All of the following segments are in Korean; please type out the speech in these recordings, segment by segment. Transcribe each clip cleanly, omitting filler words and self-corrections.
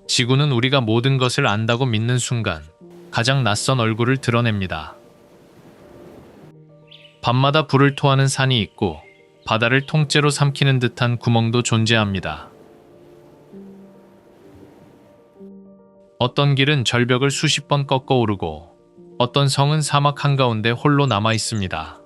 지구는 우리가 모든 것을 안다고 믿는 순간 가장 낯선 얼굴을 드러냅니다. 밤마다 불을 토하는 산이 있고 바다를 통째로 삼키는 듯한 구멍도 존재합니다. 어떤 길은 절벽을 수십 번 꺾어 오르고 어떤 성은 사막 한가운데 홀로 남아 있습니다.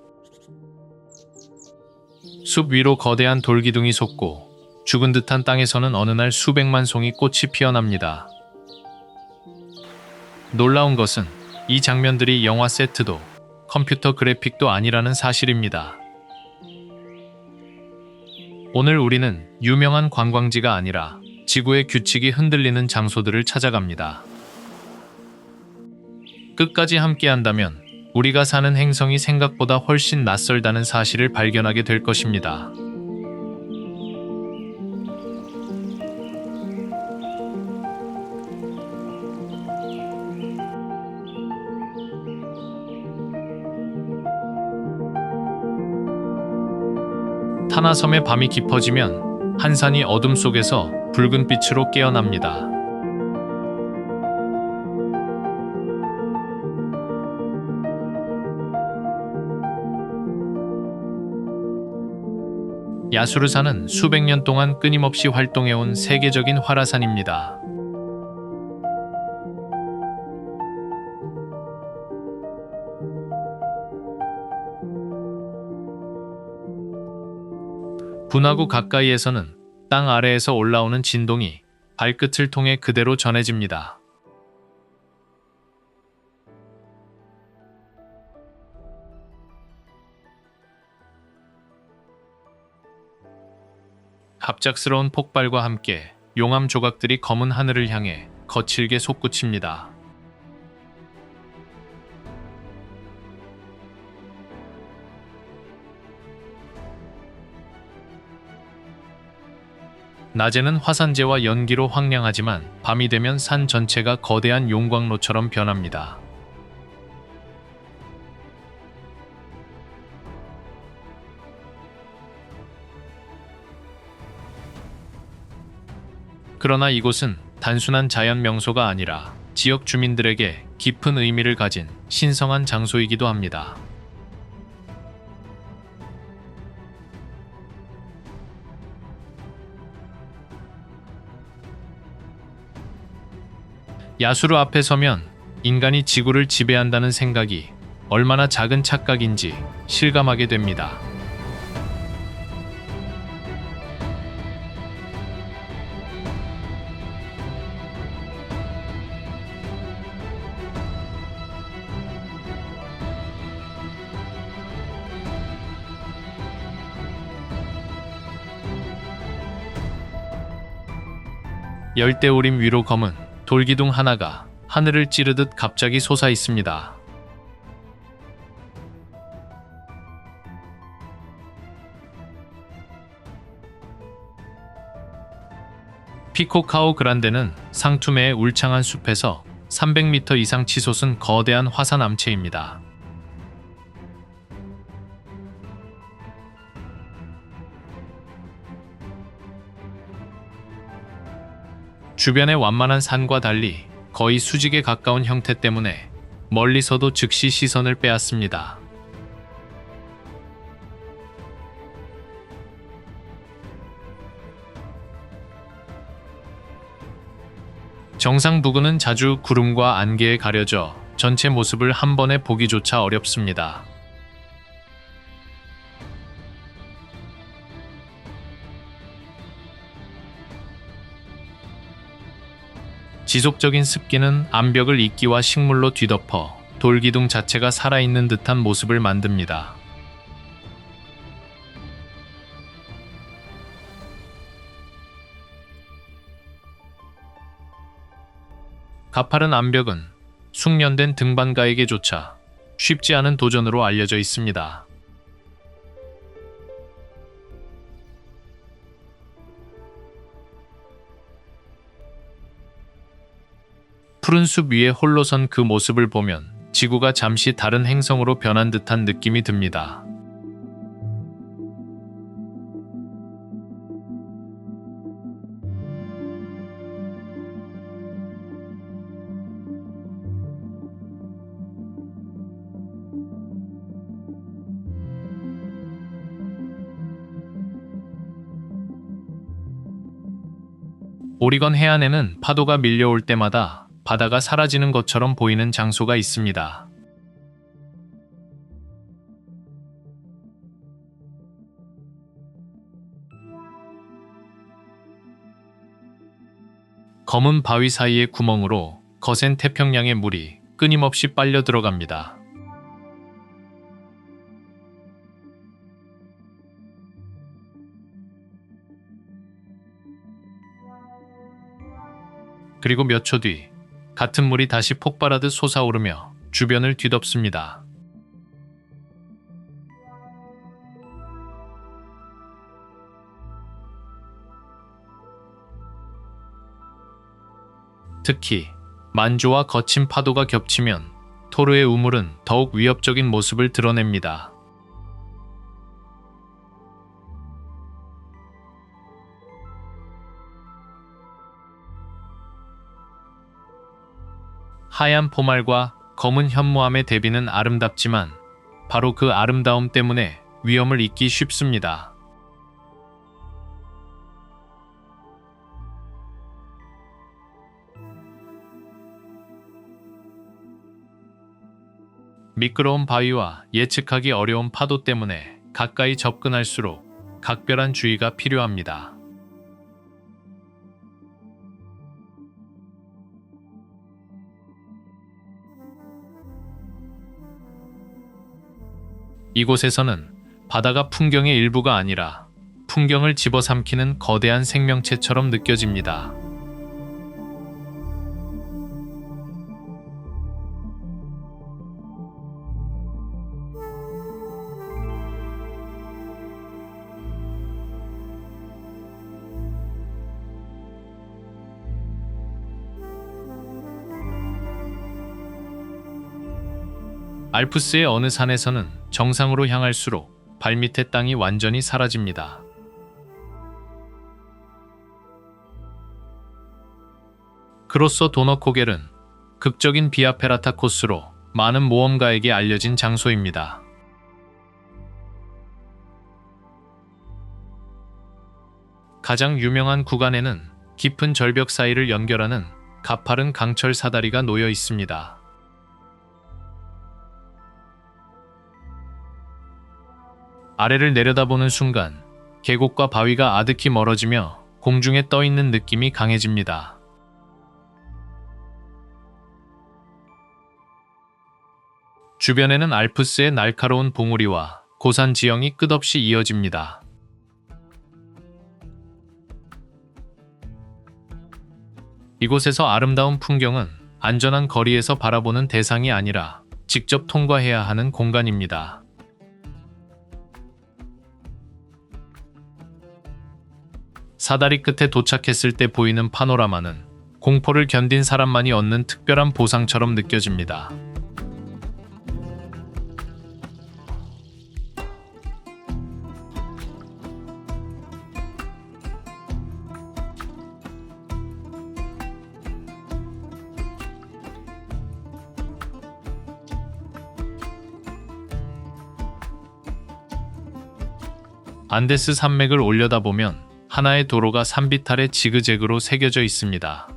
숲 위로 거대한 돌기둥이 솟고 죽은 듯한 땅에서는 어느 날 수백만 송이 꽃이 피어납니다. 놀라운 것은 이 장면들이 영화 세트도 컴퓨터 그래픽도 아니라는 사실입니다. 오늘 우리는 유명한 관광지가 아니라 지구의 규칙이 흔들리는 장소들을 찾아갑니다. 끝까지 함께한다면 우리가 사는 행성이 생각보다 훨씬 낯설다는 사실을 발견하게 될 것입니다. 타나섬의 밤이 깊어지면 한 산이 어둠 속에서 붉은 빛으로 깨어납니다. 야수르산은 수백 년 동안 끊임없이 활동해온 세계적인 활화산입니다. 분화구 가까이에서는 땅 아래에서 올라오는 진동이 발끝을 통해 그대로 전해집니다. 갑작스러운 폭발과 함께 용암 조각들이 검은 하늘을 향해 거칠게 솟구칩니다. 낮에는 화산재와 연기로 황량하지만 밤이 되면 산 전체가 거대한 용광로처럼 변합니다. 그러나 이곳은 단순한 자연 명소가 아니라 지역 주민들에게 깊은 의미를 가진 신성한 장소이기도 합니다. 야수로 앞에 서면 인간이 지구를 지배한다는 생각이 얼마나 작은 착각인지 실감하게 됩니다. 열대우림 위로 검은 돌기둥 하나가 하늘을 찌르듯 갑자기 솟아 있습니다. 피코카오 그란데는 상투메의 울창한 숲에서 300m 이상 치솟은 거대한 화산 암체입니다. 주변의 완만한 산과 달리 거의 수직에 가까운 형태 때문에 멀리서도 즉시 시선을 빼앗습니다. 정상 부근은 자주 구름과 안개에 가려져 전체 모습을 한 번에 보기조차 어렵습니다. 지속적인 습기는 암벽을 이끼와 식물로 뒤덮어 돌기둥 자체가 살아있는 듯한 모습을 만듭니다. 가파른 암벽은 숙련된 등반가에게조차 쉽지 않은 도전으로 알려져 있습니다. 푸른 숲 위에 홀로 선 그 모습을 보면 지구가 잠시 다른 행성으로 변한 듯한 느낌이 듭니다. 오리건 해안에는 파도가 밀려올 때마다 바다가 사라지는 것처럼 보이는 장소가 있습니다. 검은 바위 사이의 구멍으로 거센 태평양의 물이 끊임없이 빨려 들어갑니다. 그리고 몇 초 뒤, 같은 물이 다시 폭발하듯 솟아오르며 주변을 뒤덮습니다. 특히 만조와 거친 파도가 겹치면 토르의 우물은 더욱 위협적인 모습을 드러냅니다. 하얀 포말과 검은 현무암의 대비는 아름답지만 바로 그 아름다움 때문에 위험을 잊기 쉽습니다. 미끄러운 바위와 예측하기 어려운 파도 때문에 가까이 접근할수록 각별한 주의가 필요합니다. 이곳에서는 바다가 풍경의 일부가 아니라 풍경을 집어삼키는 거대한 생명체처럼 느껴집니다. 알프스의 어느 산에서는 정상으로 향할수록 발밑의 땅이 완전히 사라집니다. 크로서 도너코겔은 극적인 비아 페라타 코스로 많은 모험가에게 알려진 장소입니다. 가장 유명한 구간에는 깊은 절벽 사이를 연결하는 가파른 강철 사다리가 놓여 있습니다. 아래를 내려다보는 순간 계곡과 바위가 아득히 멀어지며 공중에 떠 있는 느낌이 강해집니다. 주변에는 알프스의 날카로운 봉우리와 고산 지형이 끝없이 이어집니다. 이곳에서 아름다운 풍경은 안전한 거리에서 바라보는 대상이 아니라 직접 통과해야 하는 공간입니다. 사다리 끝에 도착했을 때 보이는 파노라마는 공포를 견딘 사람만이 얻는 특별한 보상처럼 느껴집니다. 안데스 산맥을 올려다보면 하나의 도로가 산비탈에 지그재그로 새겨져 있습니다.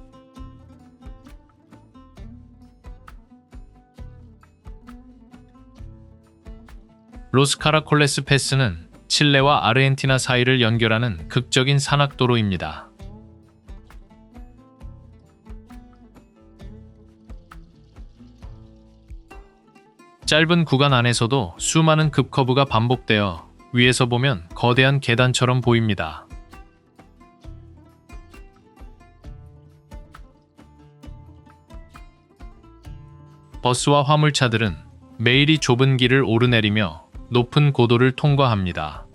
로스 카라콜레스 패스는 칠레와 아르헨티나 사이를 연결하는 극적인 산악도로입니다. 짧은 구간 안에서도 수많은 급커브가 반복되어 위에서 보면 거대한 계단처럼 보입니다. 버스와 화물차들은 매일 이 좁은 길을 오르내리며 높은 고도를 통과합니다.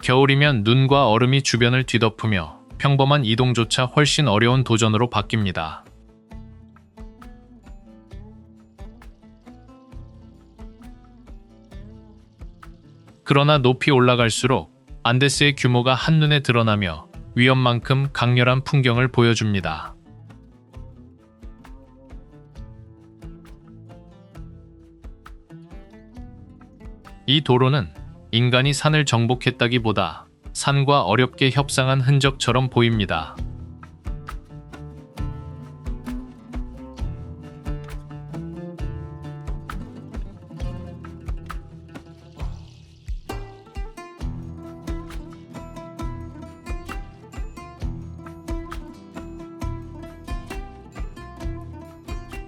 겨울이면 눈과 얼음이 주변을 뒤덮으며 평범한 이동조차 훨씬 어려운 도전으로 바뀝니다. 그러나 높이 올라갈수록 안데스의 규모가 한눈에 드러나며 위험만큼 강렬한 풍경을 보여줍니다. 이 도로는 인간이 산을 정복했다기보다 산과 어렵게 협상한 흔적처럼 보입니다.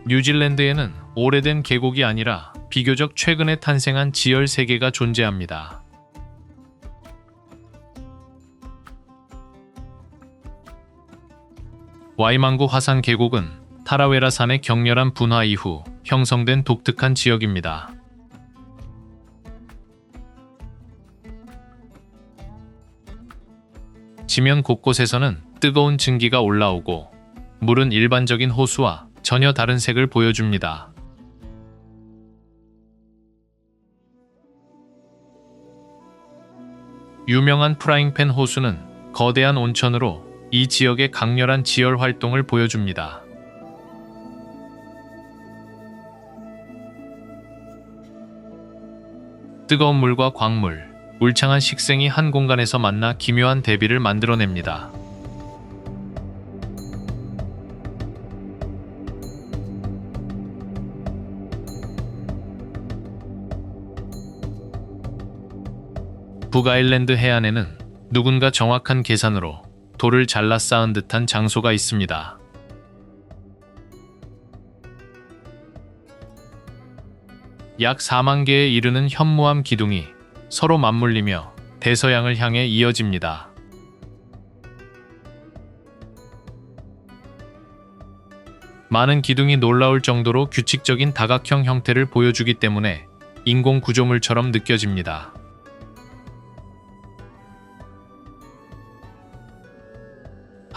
뉴질랜드에는 오래된 계곡이 아니라 비교적 최근에 탄생한 지열 3개가 존재합니다. 와이망구 화산 계곡은 타라웨라 산의 격렬한 분화 이후 형성된 독특한 지역입니다. 지면 곳곳에서는 뜨거운 증기가 올라오고 물은 일반적인 호수와 전혀 다른 색을 보여줍니다. 유명한 프라잉팬 호수는 거대한 온천으로 이 지역의 강렬한 지열 활동을 보여줍니다. 뜨거운 물과 광물, 울창한 식생이 한 공간에서 만나 기묘한 대비를 만들어냅니다. 북아일랜드 해안에는 누군가 정확한 계산으로 돌을 잘라 쌓은 듯한 장소가 있습니다. 약 4만 개에 이르는 현무암 기둥이 서로 맞물리며 대서양을 향해 이어집니다. 많은 기둥이 놀라울 정도로 규칙적인 다각형 형태를 보여주기 때문에 인공 구조물처럼 느껴집니다.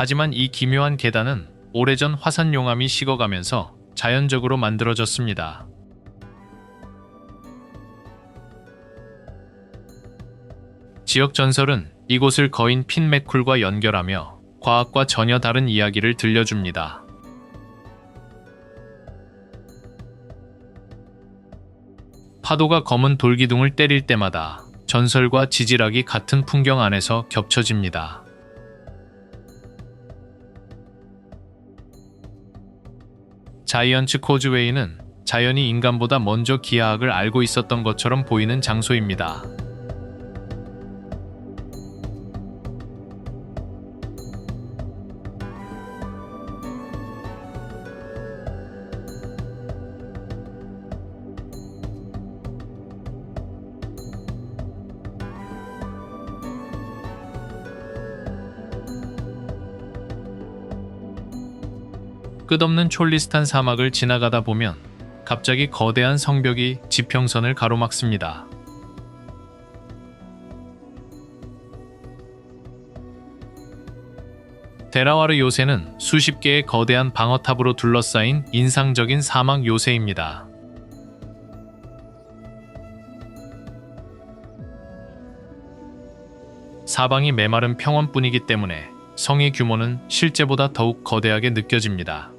하지만 이 기묘한 계단은 오래전 화산 용암이 식어가면서 자연적으로 만들어졌습니다. 지역 전설은 이곳을 거인 핀맥쿨과 연결하며 과학과 전혀 다른 이야기를 들려줍니다. 파도가 검은 돌기둥을 때릴 때마다 전설과 지질학이 같은 풍경 안에서 겹쳐집니다. 자이언츠 코즈웨이는 자연이 인간보다 먼저 기하학을 알고 있었던 것처럼 보이는 장소입니다. 끝없는 촐리스탄 사막을 지나가다 보면 갑자기 거대한 성벽이 지평선을 가로막습니다. 데라와르 요새는 수십 개의 거대한 방어탑으로 둘러싸인 인상적인 사막 요새입니다. 사방이 메마른 평원뿐이기 때문에 성의 규모는 실제보다 더욱 거대하게 느껴집니다.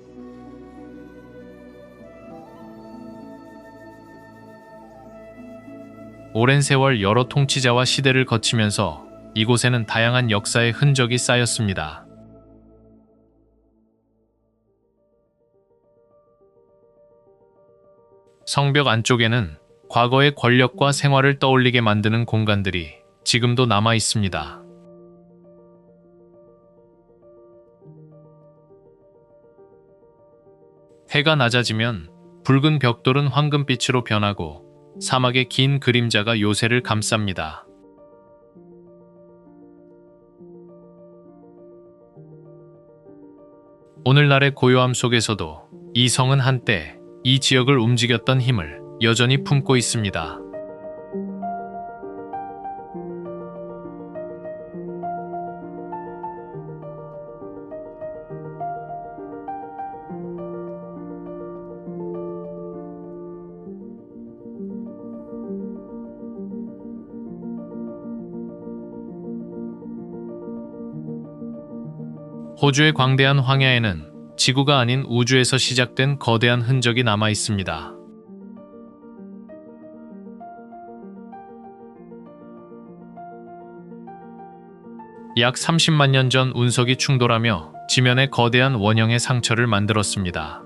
오랜 세월 여러 통치자와 시대를 거치면서 이곳에는 다양한 역사의 흔적이 쌓였습니다. 성벽 안쪽에는 과거의 권력과 생활을 떠올리게 만드는 공간들이 지금도 남아 있습니다. 해가 낮아지면 붉은 벽돌은 황금빛으로 변하고 사막의 긴 그림자가 요새를 감쌉니다. 오늘날의 고요함 속에서도 이 성은 한때 이 지역을 움직였던 힘을 여전히 품고 있습니다. 호주의 광대한 황야에는 지구가 아닌 우주에서 시작된 거대한 흔적이 남아 있습니다. 약 30만 년 전 운석이 충돌하며 지면에 거대한 원형의 상처를 만들었습니다.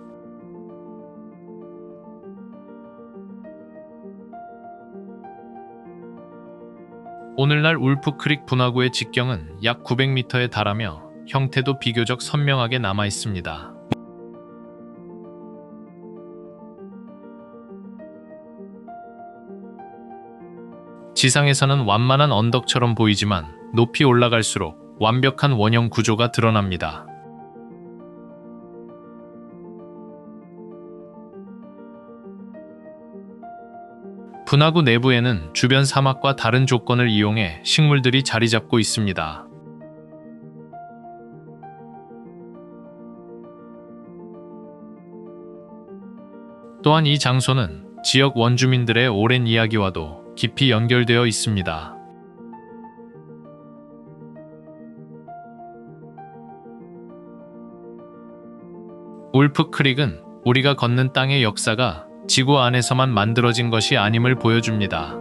오늘날 울프크릭 분화구의 직경은 약 900m에 달하며 형태도 비교적 선명하게 남아 있습니다. 지상에서는 완만한 언덕처럼 보이지만 높이 올라갈수록 완벽한 원형 구조가 드러납니다. 분화구 내부에는 주변 사막과 다른 조건을 이용해 식물들이 자리 잡고 있습니다. 또한 이 장소는 지역 원주민들의 오랜 이야기와도 깊이 연결되어 있습니다. 울프크릭은 우리가 걷는 땅의 역사가 지구 안에서만 만들어진 것이 아님을 보여줍니다.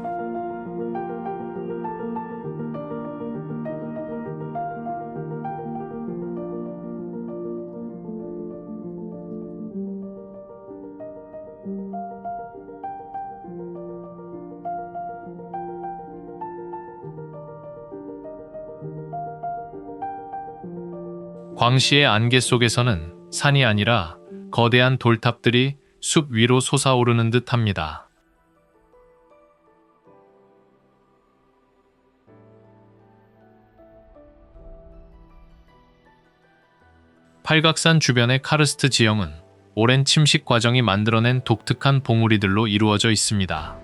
광시의 안개 속에서는 산이 아니라 거대한 돌탑들이 숲 위로 솟아오르는 듯 합니다. 팔각산 주변의 카르스트 지형은 오랜 침식 과정이 만들어낸 독특한 봉우리들로 이루어져 있습니다.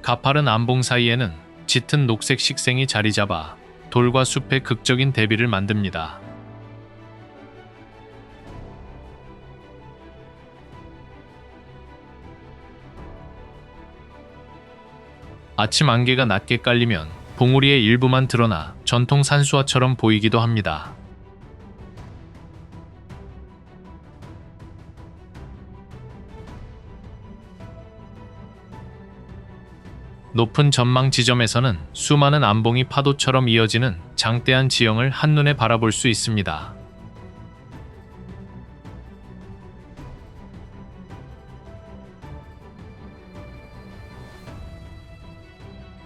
가파른 암봉 사이에는 짙은 녹색 식생이 자리 잡아 돌과 숲의 극적인 대비를 만듭니다. 아침 안개가 낮게 깔리면 봉우리의 일부만 드러나 전통 산수화처럼 보이기도 합니다. 높은 전망 지점에서는 수많은 암봉이 파도처럼 이어지는 장대한 지형을 한눈에 바라볼 수 있습니다.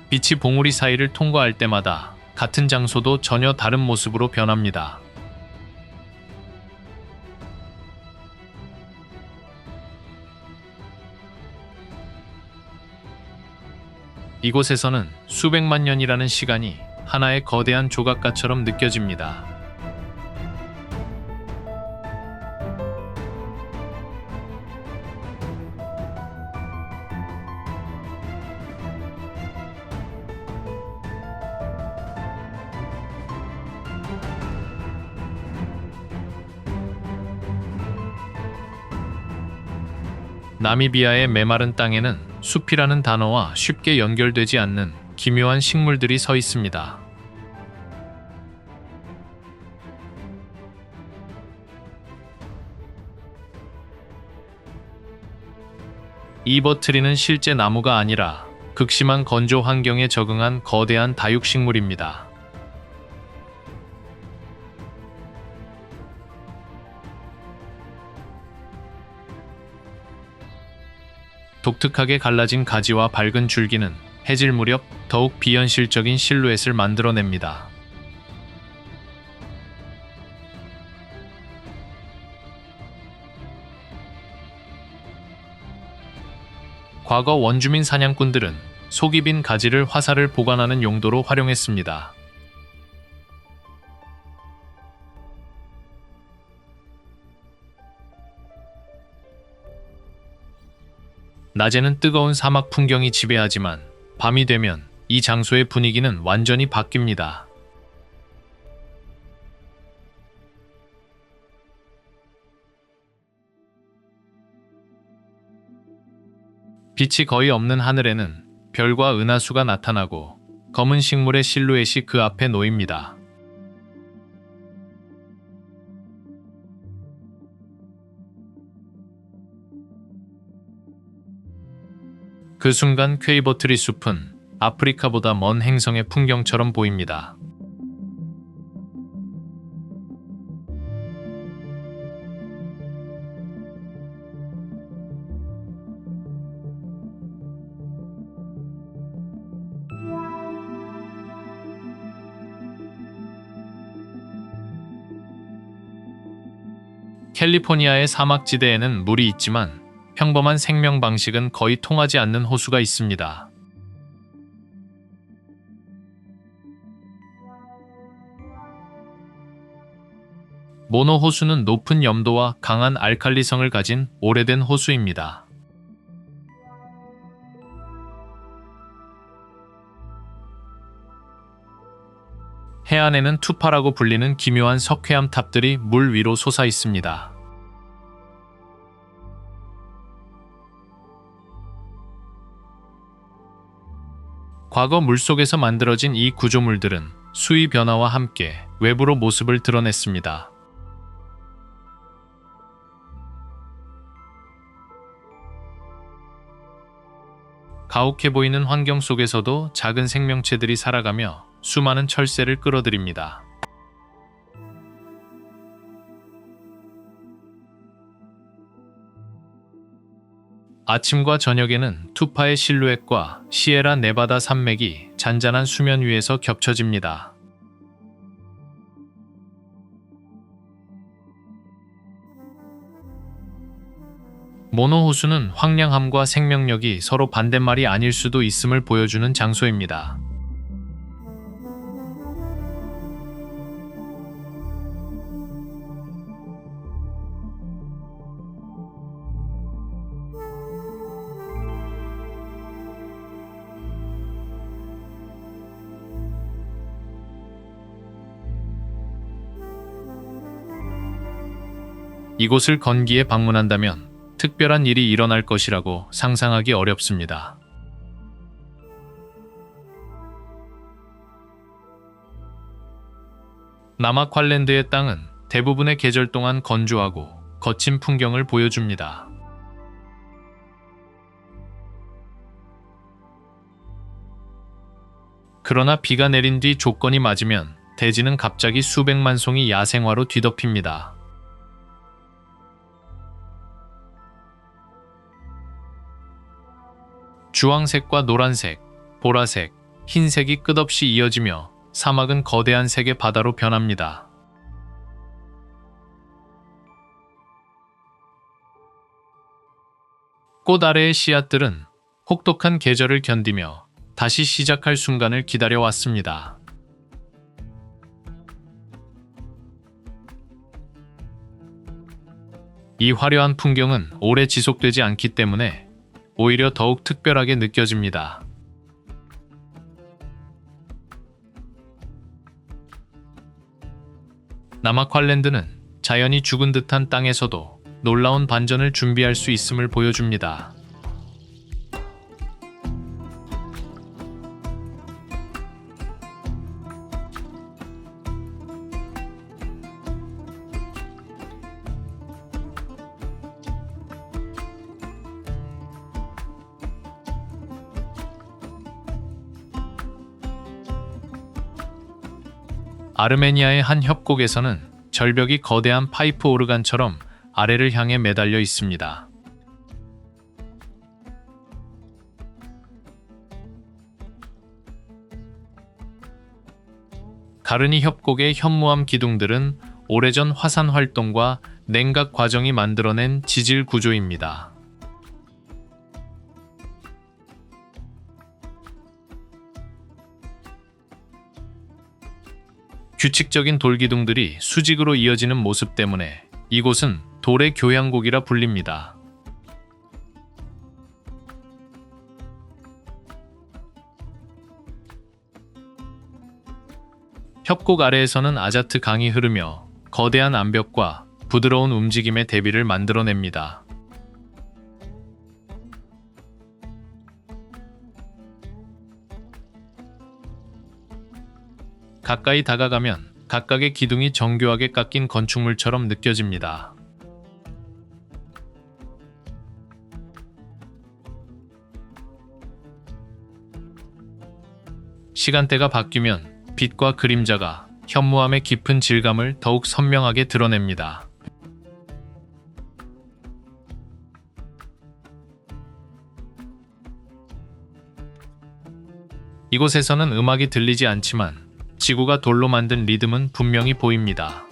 빛이 봉우리 사이를 통과할 때마다 같은 장소도 전혀 다른 모습으로 변합니다. 이곳에서는 수백만 년이라는 시간이 하나의 거대한 조각가처럼 느껴집니다. 나미비아의 메마른 땅에는 숲이라는 단어와 쉽게 연결되지 않는 기묘한 식물들이 서 있습니다. 이 버트리는 실제 나무가 아니라 극심한 건조 환경에 적응한 거대한 다육식물입니다. 독특하게 갈라진 가지와 밝은 줄기는 해질 무렵 더욱 비현실적인 실루엣을 만들어냅니다. 과거 원주민 사냥꾼들은 속이 빈 가지를 화살을 보관하는 용도로 활용했습니다. 낮에는 뜨거운 사막 풍경이 지배하지만 밤이 되면 이 장소의 분위기는 완전히 바뀝니다. 빛이 거의 없는 하늘에는 별과 은하수가 나타나고 검은 식물의 실루엣이 그 앞에 놓입니다. 그 순간 퀘이버트리 숲은 아프리카보다 먼 행성의 풍경처럼 보입니다. 캘리포니아의 사막지대에는 물이 있지만 평범한 생명 방식은 거의 통하지 않는 호수가 있습니다. 모노 호수는 높은 염도와 강한 알칼리성을 가진 오래된 호수입니다. 해안에는 투파라고 불리는 기묘한 석회암 탑들이 물 위로 솟아 있습니다. 과거 물속에서 만들어진 이 구조물들은 수위 변화와 함께 외부로 모습을 드러냈습니다. 가혹해 보이는 환경 속에서도 작은 생명체들이 살아가며 수많은 철새를 끌어들입니다. 아침과 저녁에는 투파의 실루엣과 시에라 네바다 산맥이 잔잔한 수면 위에서 겹쳐집니다. 모노 호수는 황량함과 생명력이 서로 반대말이 아닐 수도 있음을 보여주는 장소입니다. 이곳을 건기에 방문한다면 특별한 일이 일어날 것이라고 상상하기 어렵습니다. 남아퀄랜드의 땅은 대부분의 계절 동안 건조하고 거친 풍경을 보여줍니다. 그러나 비가 내린 뒤 조건이 맞으면 대지는 갑자기 수백만 송이 야생화로 뒤덮입니다. 주황색과 노란색, 보라색, 흰색이 끝없이 이어지며 사막은 거대한 색의 바다로 변합니다. 꽃 아래의 씨앗들은 혹독한 계절을 견디며 다시 시작할 순간을 기다려왔습니다. 이 화려한 풍경은 오래 지속되지 않기 때문에 오히려 더욱 특별하게 느껴집니다. 남아퀄랜드는 자연이 죽은 듯한 땅에서도 놀라운 반전을 준비할 수 있음을 보여줍니다. 아르메니아의 한 협곡에서는 절벽이 거대한 파이프 오르간처럼 아래를 향해 매달려 있습니다. 가르니 협곡의 현무암 기둥들은 오래전 화산 활동과 냉각 과정이 만들어낸 지질 구조입니다. 규칙적인 돌기둥들이 수직으로 이어지는 모습 때문에 이곳은 돌의 교향곡이라 불립니다. 협곡 아래에서는 아자트 강이 흐르며 거대한 암벽과 부드러운 움직임의 대비를 만들어냅니다. 가까이 다가가면 각각의 기둥이 정교하게 깎인 건축물처럼 느껴집니다. 시간대가 바뀌면 빛과 그림자가 현무암의 깊은 질감을 더욱 선명하게 드러냅니다. 이곳에서는 음악이 들리지 않지만 지구가 돌로 만든 리듬은 분명히 보입니다.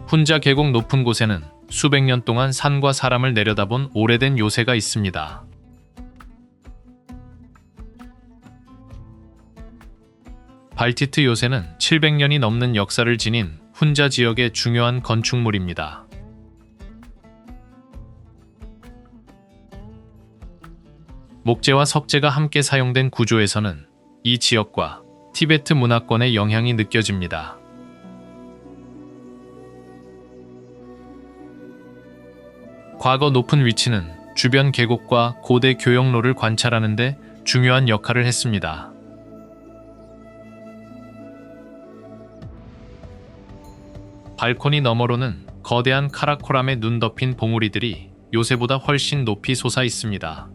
훈자 계곡 높은 곳에는 수백 년 동안 산과 사람을 내려다본 오래된 요새가 있습니다. 발티트 요새는 700년이 넘는 역사를 지닌 훈자 지역의 중요한 건축물입니다. 목재와 석재가 함께 사용된 구조에서는 이 지역과 티베트 문화권의 영향이 느껴집니다. 과거 높은 위치는 주변 계곡과 고대 교역로를 관찰하는 데 중요한 역할을 했습니다. 발코니 너머로는 거대한 카라코람에 눈 덮인 봉우리들이 요새보다 훨씬 높이 솟아 있습니다.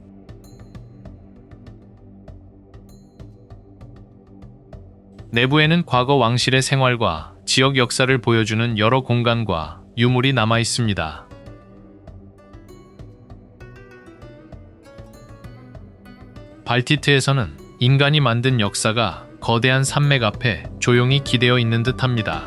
내부에는 과거 왕실의 생활과 지역 역사를 보여주는 여러 공간과 유물이 남아 있습니다. 발티트에서는 인간이 만든 역사가 거대한 산맥 앞에 조용히 기대어 있는 듯합니다.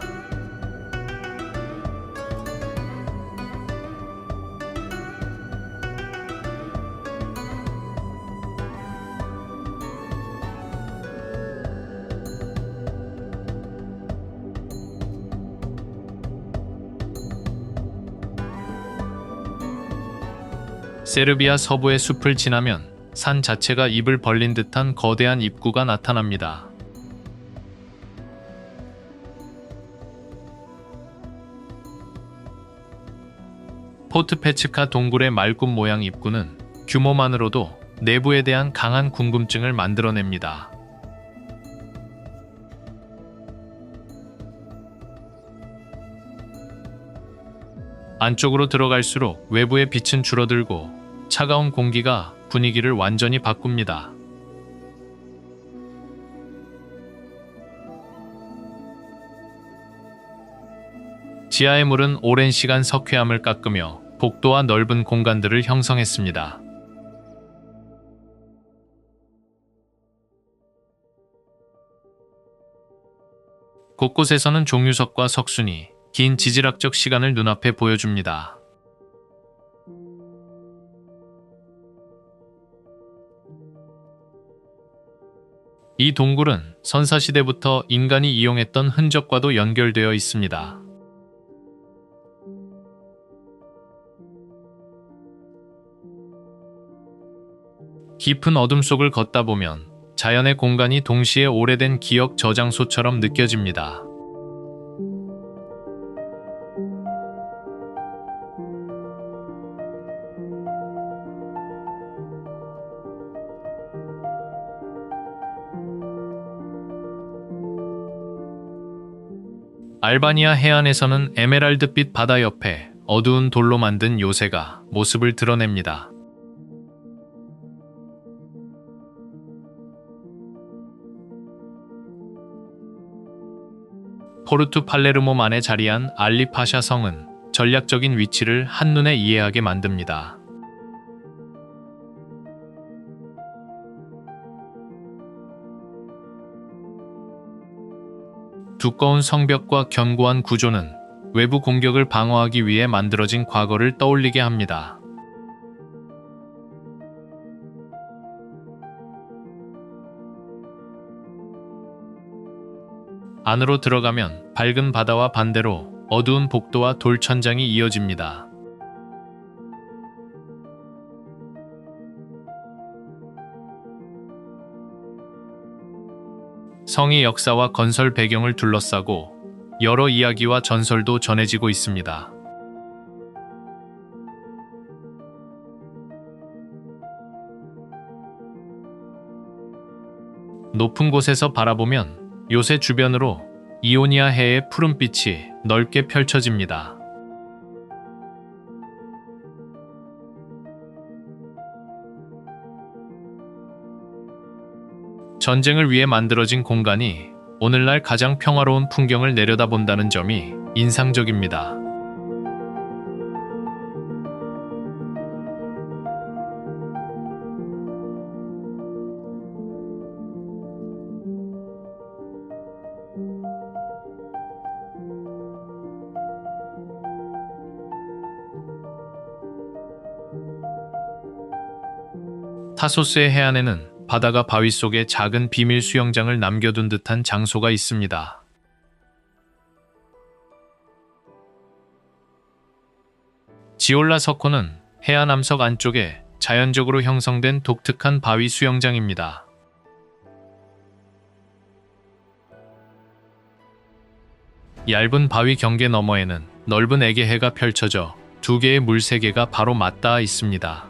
세르비아 서부의 숲을 지나면 산 자체가 입을 벌린 듯한 거대한 입구가 나타납니다. 포트페츠카 동굴의 말굽 모양 입구는 규모만으로도 내부에 대한 강한 궁금증을 만들어냅니다. 안쪽으로 들어갈수록 외부의 빛은 줄어들고 차가운 공기가 분위기를 완전히 바꿉니다. 지하의 물은 오랜 시간 석회암을 깎으며 복도와 넓은 공간들을 형성했습니다. 곳곳에서는 종유석과 석순이 긴 지질학적 시간을 눈앞에 보여줍니다. 이 동굴은 선사시대부터 인간이 이용했던 흔적과도 연결되어 있습니다. 깊은 어둠 속을 걷다 보면 자연의 공간이 동시에 오래된 기억 저장소처럼 느껴집니다. 알바니아 해안에서는 에메랄드빛 바다 옆에 어두운 돌로 만든 요새가 모습을 드러냅니다. 포르투 팔레르모만에 자리한 알리파샤 성은 전략적인 위치를 한눈에 이해하게 만듭니다. 두꺼운 성벽과 견고한 구조는 외부 공격을 방어하기 위해 만들어진 과거를 떠올리게 합니다. 안으로 들어가면 밝은 바다와 반대로 어두운 복도와 돌 천장이 이어집니다. 성의 역사와 건설 배경을 둘러싸고 여러 이야기와 전설도 전해지고 있습니다. 높은 곳에서 바라보면 요새 주변으로 이오니아 해의 푸른빛이 넓게 펼쳐집니다. 전쟁을 위해 만들어진 공간이 오늘날 가장 평화로운 풍경을 내려다본다는 점이 인상적입니다. 타소스의 해안에는 바다가 바위 속에 작은 비밀 수영장을 남겨둔 듯한 장소가 있습니다. 지올라 서코는 해안 암석 안쪽에 자연적으로 형성된 독특한 바위 수영장입니다. 얇은 바위 경계 너머에는 넓은 애게해가 펼쳐져 두 개의 물세계가 바로 맞닿아 있습니다.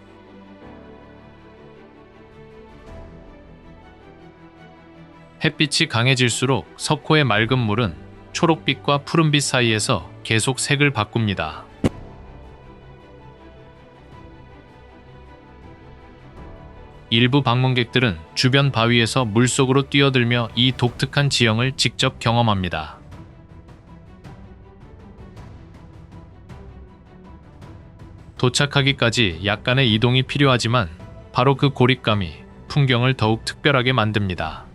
햇빛이 강해질수록 석호의 맑은 물은 초록빛과 푸른빛 사이에서 계속 색을 바꿉니다. 일부 방문객들은 주변 바위에서 물속으로 뛰어들며 이 독특한 지형을 직접 경험합니다. 도착하기까지 약간의 이동이 필요하지만 바로 그 고립감이 풍경을 더욱 특별하게 만듭니다.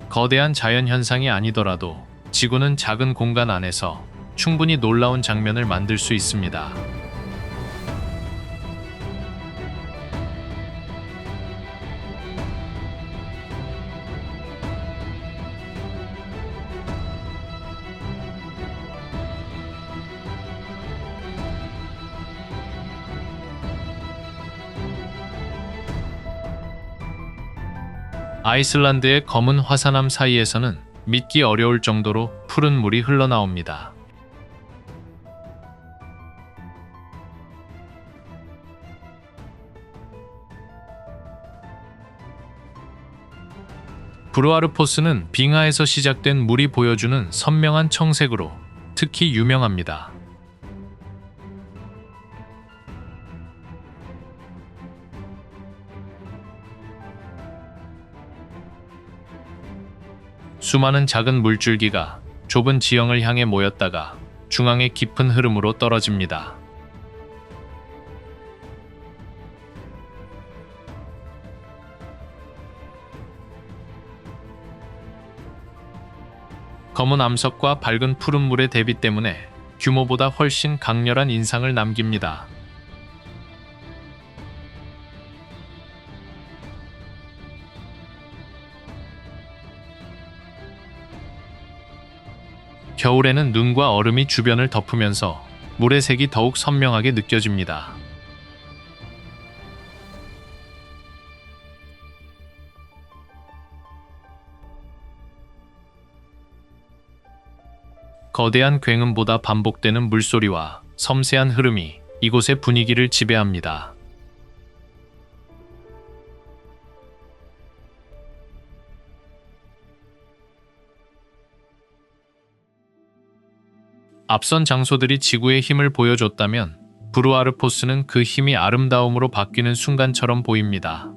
거대한 자연현상이 아니더라도 지구는 작은 공간 안에서 충분히 놀라운 장면을 만들 수 있습니다. 아이슬란드의 검은 화산암 사이에서는 믿기 어려울 정도로 푸른 물이 흘러나옵니다. 브루아르포스는 빙하에서 시작된 물이 보여주는 선명한 청색으로 특히 유명합니다. 수많은 작은 물줄기가 좁은 지형을 향해 모였다가 중앙의 깊은 흐름으로 떨어집니다. 검은 암석과 밝은 푸른 물의 대비 때문에 규모보다 훨씬 강렬한 인상을 남깁니다. 겨울에는 눈과 얼음이 주변을 덮으면서 물의 색이 더욱 선명하게 느껴집니다. 거대한 굉음보다 반복되는 물소리와 섬세한 흐름이 이곳의 분위기를 지배합니다. 앞선 장소들이 지구의 힘을 보여줬다면 브루아르포스는 그 힘이 아름다움으로 바뀌는 순간처럼 보입니다.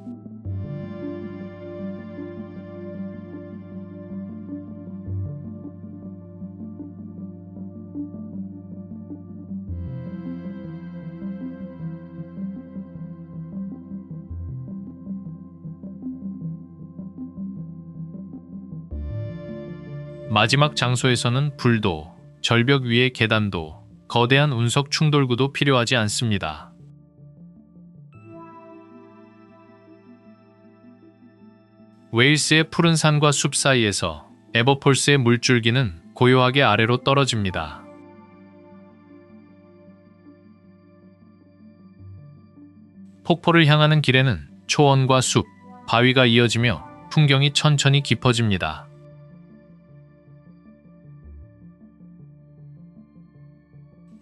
마지막 장소에서는 불도, 절벽 위의 계단도, 거대한 운석 충돌구도 필요하지 않습니다. 웨일스의 푸른 산과 숲 사이에서 에버폴스의 물줄기는 고요하게 아래로 떨어집니다. 폭포를 향하는 길에는 초원과 숲, 바위가 이어지며 풍경이 천천히 깊어집니다.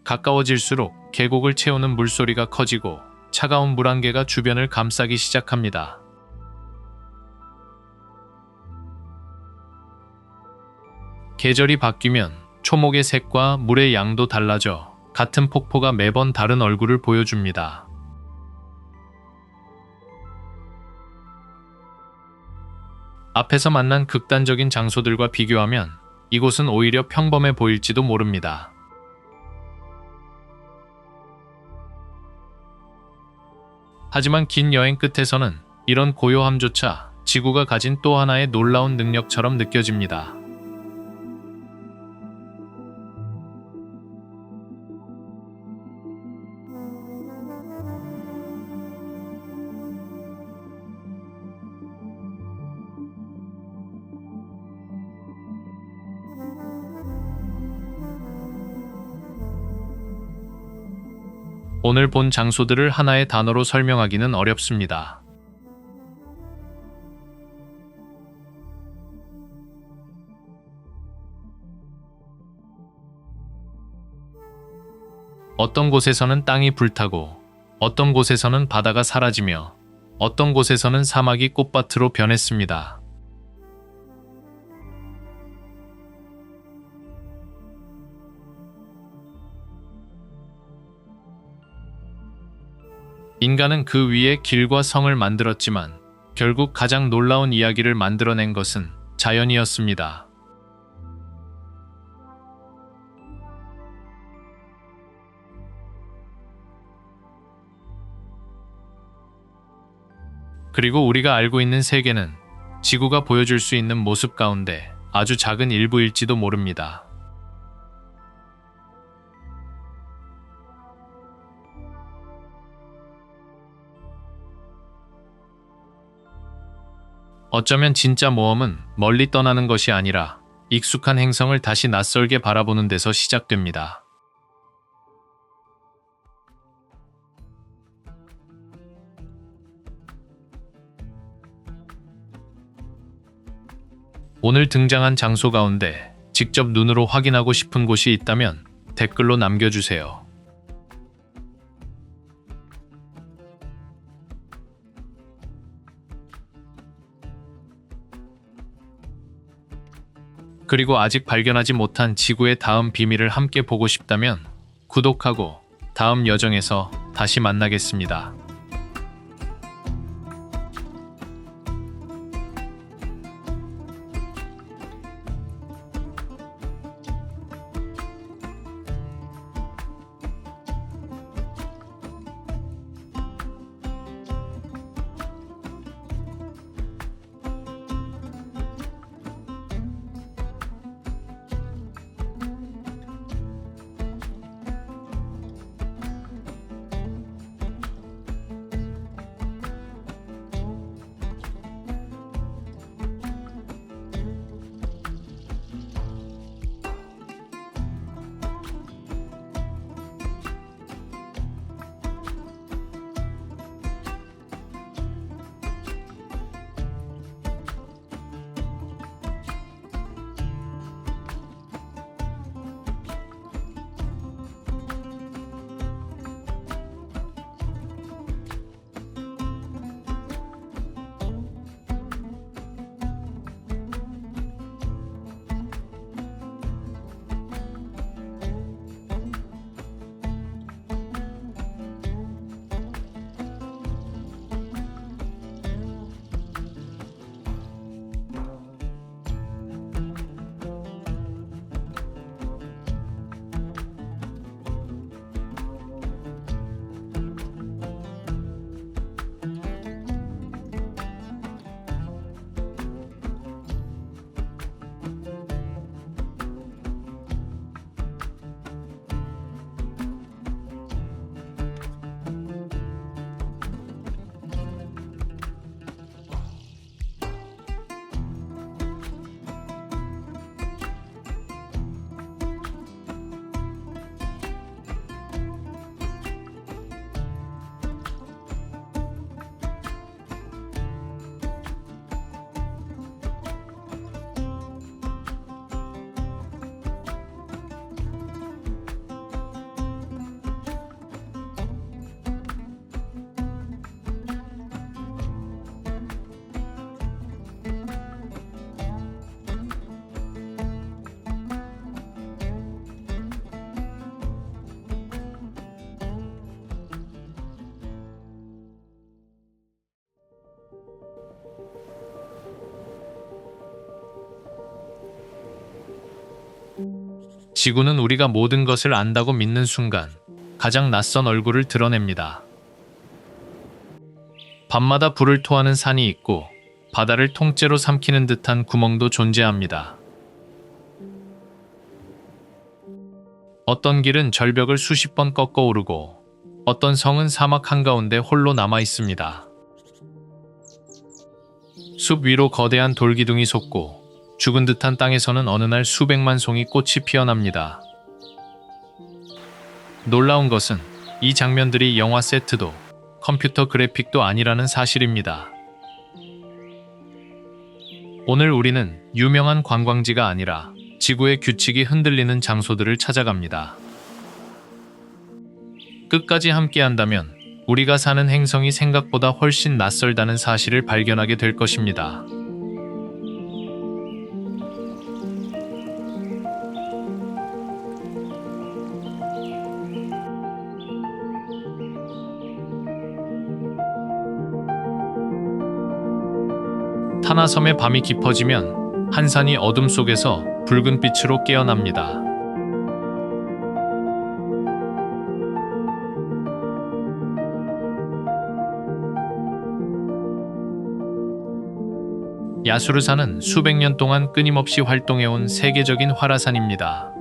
가까워질수록 계곡을 채우는 물소리가 커지고 차가운 물안개가 주변을 감싸기 시작합니다. 계절이 바뀌면 초목의 색과 물의 양도 달라져 같은 폭포가 매번 다른 얼굴을 보여줍니다. 앞에서 만난 극단적인 장소들과 비교하면 이곳은 오히려 평범해 보일지도 모릅니다. 하지만 긴 여행 끝에서는 이런 고요함조차 지구가 가진 또 하나의 놀라운 능력처럼 느껴집니다. 오늘 본 장소들을 하나의 단어로 설명하기는 어렵습니다. 어떤 곳에서는 땅이 불타고, 어떤 곳에서는 바다가 사라지며, 어떤 곳에서는 사막이 꽃밭으로 변했습니다. 인간은 그 위에 길과 성을 만들었지만 결국 가장 놀라운 이야기를 만들어낸 것은 자연이었습니다. 그리고 우리가 알고 있는 세계는 지구가 보여줄 수 있는 모습 가운데 아주 작은 일부일지도 모릅니다. 어쩌면 진짜 모험은 멀리 떠나는 것이 아니라 익숙한 행성을 다시 낯설게 바라보는 데서 시작됩니다. 오늘 등장한 장소 가운데 직접 눈으로 확인하고 싶은 곳이 있다면 댓글로 남겨주세요. 그리고 아직 발견하지 못한 지구의 다음 비밀을 함께 보고 싶다면 구독하고 다음 여정에서 다시 만나겠습니다. 지구는 우리가 모든 것을 안다고 믿는 순간 가장 낯선 얼굴을 드러냅니다. 밤마다 불을 토하는 산이 있고 바다를 통째로 삼키는 듯한 구멍도 존재합니다. 어떤 길은 절벽을 수십 번 꺾어 오르고 어떤 성은 사막 한가운데 홀로 남아 있습니다. 숲 위로 거대한 돌기둥이 솟고 죽은 듯한 땅에서는 어느 날 수백만 송이 꽃이 피어납니다. 놀라운 것은 이 장면들이 영화 세트도 컴퓨터 그래픽도 아니라는 사실입니다. 오늘 우리는 유명한 관광지가 아니라 지구의 규칙이 흔들리는 장소들을 찾아갑니다. 끝까지 함께한다면 우리가 사는 행성이 생각보다 훨씬 낯설다는 사실을 발견하게 될 것입니다. 타나섬의 밤이 깊어지면 한 산이 어둠 속에서 붉은 빛으로 깨어납니다. 야수르산은 수백 년 동안 끊임없이 활동해온 세계적인 활화산입니다.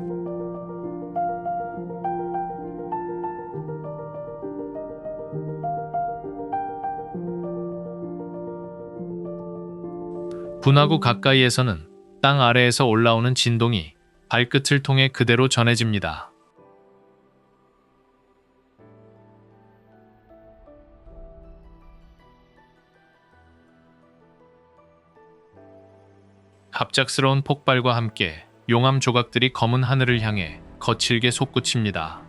분화구 가까이에서는 땅 아래에서 올라오는 진동이 발끝을 통해 그대로 전해집니다. 갑작스러운 폭발과 함께 용암 조각들이 검은 하늘을 향해 거칠게 솟구칩니다.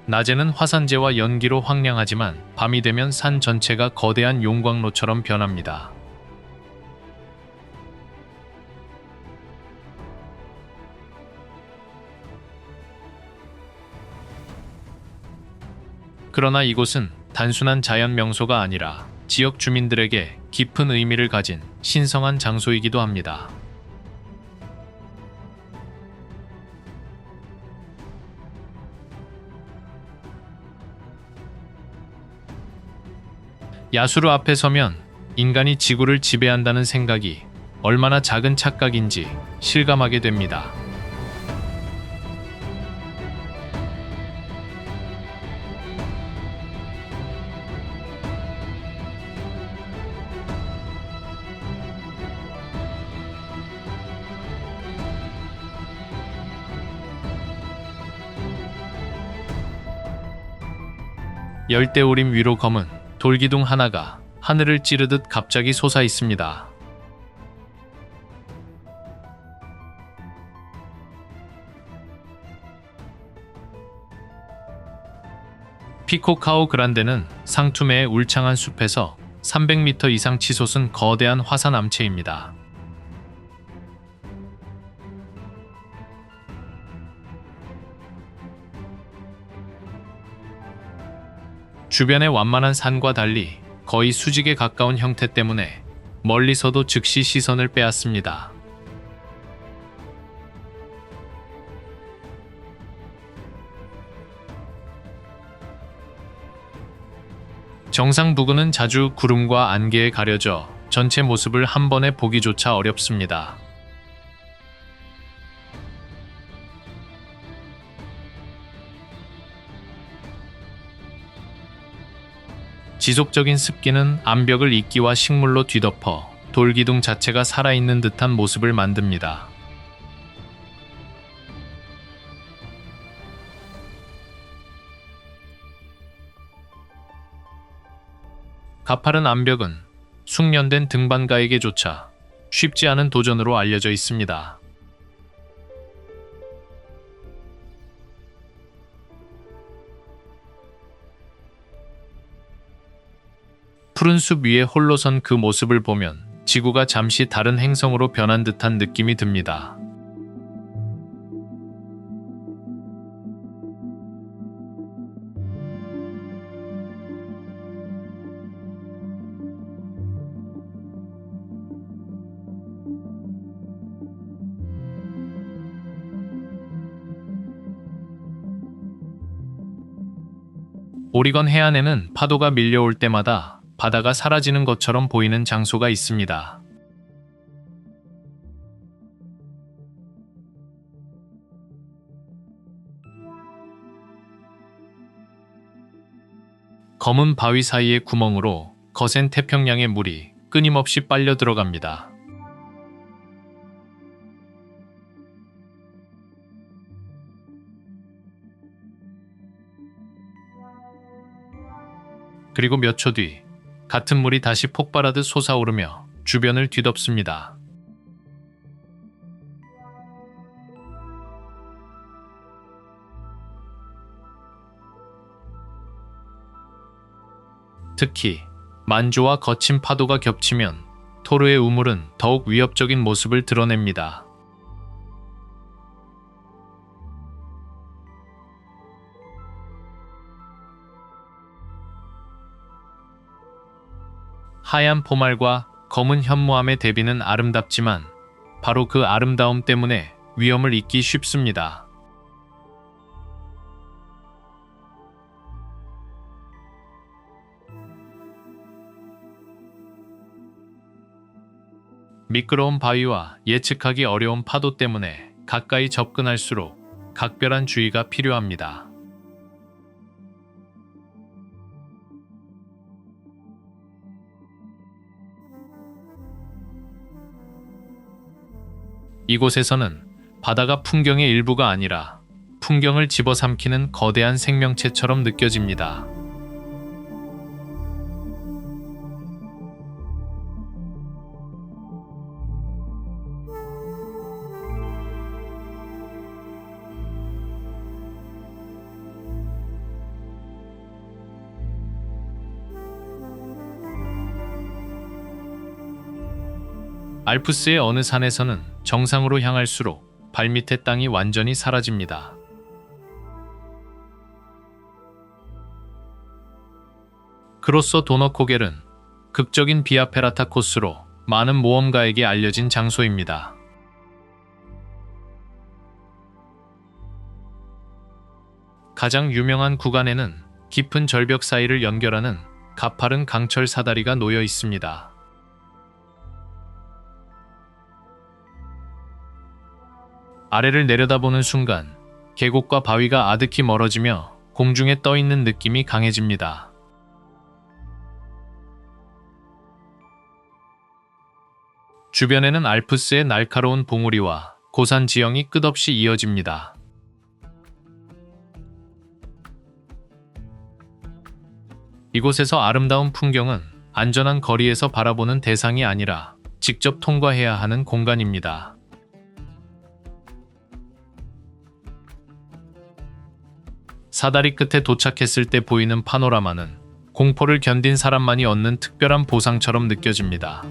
낮에는 화산재와 연기로 황량하지만 밤이 되면 산 전체가 거대한 용광로처럼 변합니다. 그러나 이곳은 단순한 자연 명소가 아니라 지역 주민들에게 깊은 의미를 가진 신성한 장소이기도 합니다. 야수르 앞에 서면 인간이 지구를 지배한다는 생각이 얼마나 작은 착각인지 실감하게 됩니다. 열대우림 위로 검은 돌기둥 하나가 하늘을 찌르듯 갑자기 솟아 있습니다. 피코카오 그란데는 상투메의 울창한 숲에서 300m 이상 치솟은 거대한 화산 암체입니다. 주변의 완만한 산과 달리 거의 수직에 가까운 형태 때문에 멀리서도 즉시 시선을 빼앗습니다. 정상 부근은 자주 구름과 안개에 가려져 전체 모습을 한 번에 보기조차 어렵습니다. 지속적인 습기는 암벽을 이끼와 식물로 뒤덮어 돌기둥 자체가 살아있는 듯한 모습을 만듭니다. 가파른 암벽은 숙련된 등반가에게조차 쉽지 않은 도전으로 알려져 있습니다. 푸른 숲 위에 홀로 선 그 모습을 보면 지구가 잠시 다른 행성으로 변한 듯한 느낌이 듭니다. 오리건 해안에는 파도가 밀려올 때마다 바다가 사라지는 것처럼 보이는 장소가 있습니다. 검은 바위 사이의 구멍으로 거센 태평양의 물이 끊임없이 빨려 들어갑니다. 그리고 몇 초 뒤, 같은 물이 다시 폭발하듯 솟아오르며 주변을 뒤덮습니다. 특히 만조와 거친 파도가 겹치면 토르의 우물은 더욱 위협적인 모습을 드러냅니다. 하얀 포말과 검은 현무암의 대비는 아름답지만 바로 그 아름다움 때문에 위험을 잊기 쉽습니다. 미끄러운 바위와 예측하기 어려운 파도 때문에 가까이 접근할수록 각별한 주의가 필요합니다. 이곳에서는 바다가 풍경의 일부가 아니라 풍경을 집어삼키는 거대한 생명체처럼 느껴집니다. 알프스의 어느 산에서는 정상으로 향할수록 발밑의 땅이 완전히 사라집니다. 그로써 도너코겔은 극적인 비아페라타 코스로 많은 모험가에게 알려진 장소입니다. 가장 유명한 구간에는 깊은 절벽 사이를 연결하는 가파른 강철 사다리가 놓여 있습니다. 아래를 내려다보는 순간 계곡과 바위가 아득히 멀어지며 공중에 떠있는 느낌이 강해집니다. 주변에는 알프스의 날카로운 봉우리와 고산 지형이 끝없이 이어집니다. 이곳에서 아름다운 풍경은 안전한 거리에서 바라보는 대상이 아니라 직접 통과해야 하는 공간입니다. 사다리 끝에 도착했을 때 보이는 파노라마는 공포를 견딘 사람만이 얻는 특별한 보상처럼 느껴집니다.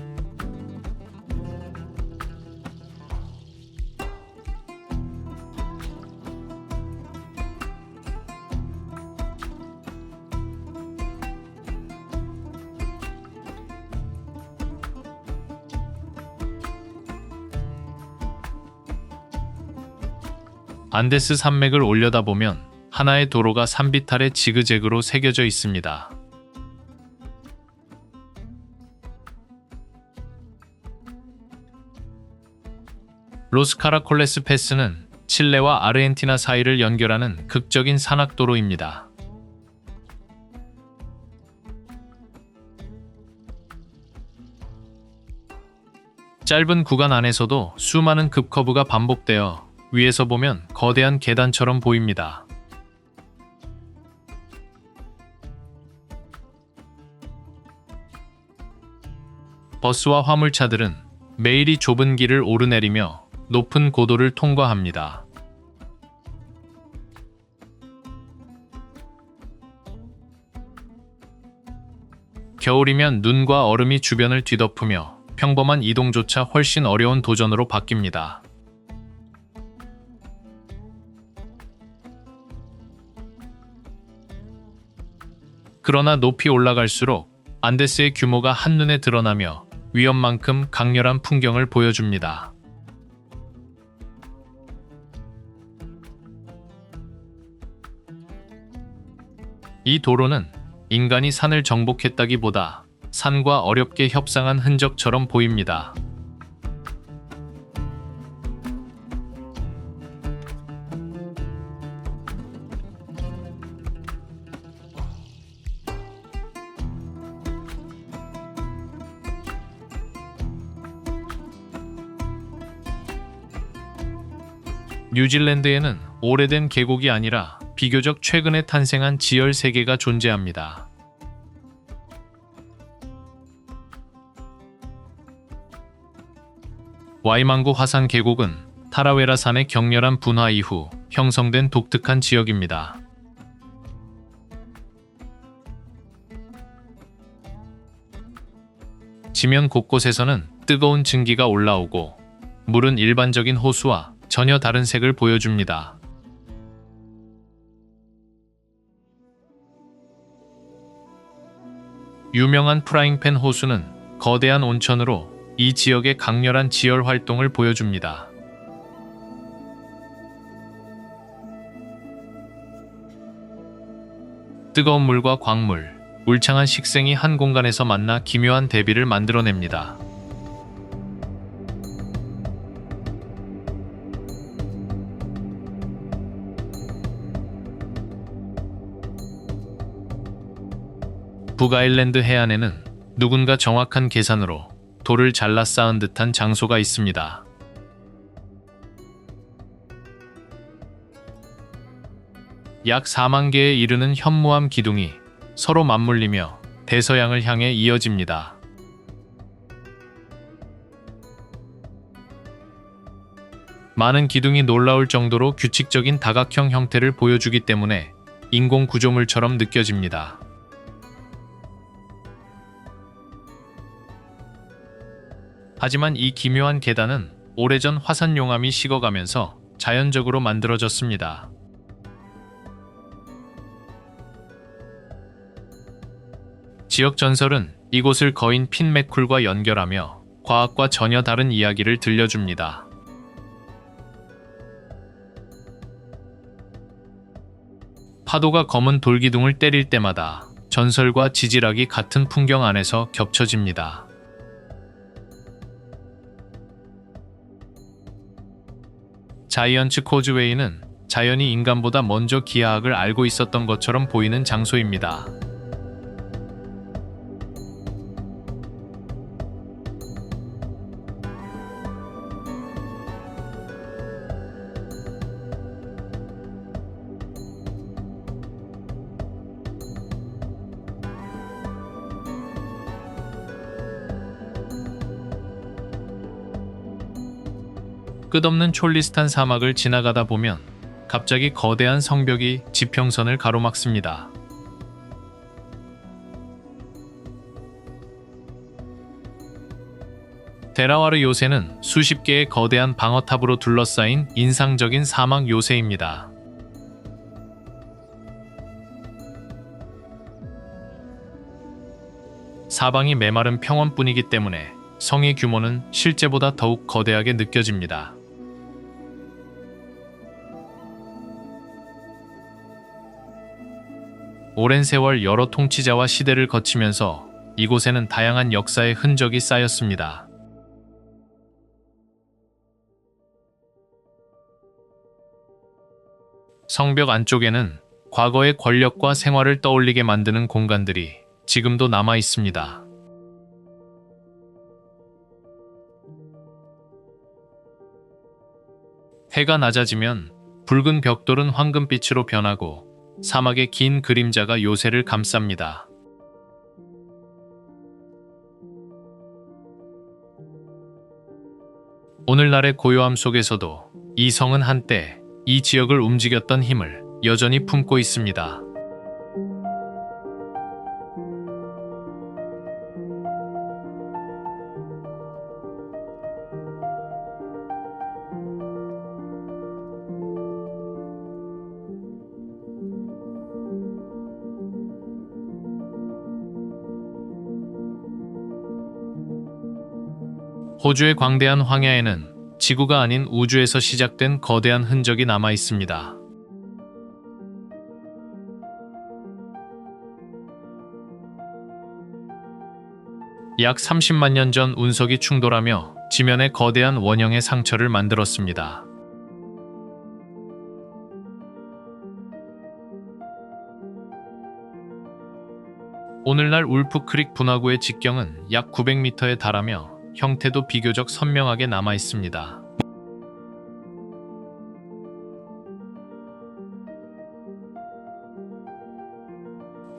안데스 산맥을 올려다보면 하나의 도로가 산비탈에 지그재그로 새겨져 있습니다. 로스카라콜레스 패스는 칠레와 아르헨티나 사이를 연결하는 극적인 산악도로입니다. 짧은 구간 안에서도 수많은 급커브가 반복되어 위에서 보면 거대한 계단처럼 보입니다. 버스와 화물차들은 매일이 좁은 길을 오르내리며 높은 고도를 통과합니다. 겨울이면 눈과 얼음이 주변을 뒤덮으며 평범한 이동조차 훨씬 어려운 도전으로 바뀝니다. 그러나 높이 올라갈수록 안데스의 규모가 한눈에 드러나며 위험만큼 강렬한 풍경을 보여줍니다. 이 도로는 인간이 산을 정복했다기보다 산과 어렵게 협상한 흔적처럼 보입니다. 뉴질랜드에는 오래된 계곡이 아니라 비교적 최근에 탄생한 지열 3개가 존재합니다. 와이망구 화산 계곡은 타라웨라 산의 격렬한 분화 이후 형성된 독특한 지역입니다. 지면 곳곳에서는 뜨거운 증기가 올라오고 물은 일반적인 호수와 전혀 다른 색을 보여줍니다. 유명한 프라잉팬 호수는 거대한 온천으로 이 지역의 강렬한 지열 활동을 보여줍니다. 뜨거운 물과 광물, 울창한 식생이 한 공간에서 만나 기묘한 대비를 만들어냅니다. 북아일랜드 해안에는 누군가 정확한 계산으로 돌을 잘라 쌓은 듯한 장소가 있습니다. 약 4만 개에 이르는 현무암 기둥이 서로 맞물리며 대서양을 향해 이어집니다. 많은 기둥이 놀라울 정도로 규칙적인 다각형 형태를 보여주기 때문에 인공 구조물처럼 느껴집니다. 하지만 이 기묘한 계단은 오래전 화산 용암이 식어가면서 자연적으로 만들어졌습니다. 지역 전설은 이곳을 거인 핀맥쿨과 연결하며 과학과 전혀 다른 이야기를 들려줍니다. 파도가 검은 돌기둥을 때릴 때마다 전설과 지질학이 같은 풍경 안에서 겹쳐집니다. 자이언츠 코즈웨이는 자연이 인간보다 먼저 기하학을 알고 있었던 것처럼 보이는 장소입니다. 끝없는 촐리스탄 사막을 지나가다 보면 갑자기 거대한 성벽이 지평선을 가로막습니다. 데라와르 요새는 수십 개의 거대한 방어탑으로 둘러싸인 인상적인 사막 요새입니다. 사방이 메마른 평원뿐이기 때문에 성의 규모는 실제보다 더욱 거대하게 느껴집니다. 오랜 세월 여러 통치자와 시대를 거치면서 이곳에는 다양한 역사의 흔적이 쌓였습니다. 성벽 안쪽에는 과거의 권력과 생활을 떠올리게 만드는 공간들이 지금도 남아 있습니다. 해가 낮아지면 붉은 벽돌은 황금빛으로 변하고 사막의 긴 그림자가 요새를 감쌉니다. 오늘날의 고요함 속에서도 이 성은 한때 이 지역을 움직였던 힘을 여전히 품고 있습니다. 호주의 광대한 황야에는 지구가 아닌 우주에서 시작된 거대한 흔적이 남아 있습니다. 약 30만 년 전 운석이 충돌하며 지면에 거대한 원형의 상처를 만들었습니다. 오늘날 울프크릭 분화구의 직경은 약 900m에 달하며 형태도 비교적 선명하게 남아 있습니다.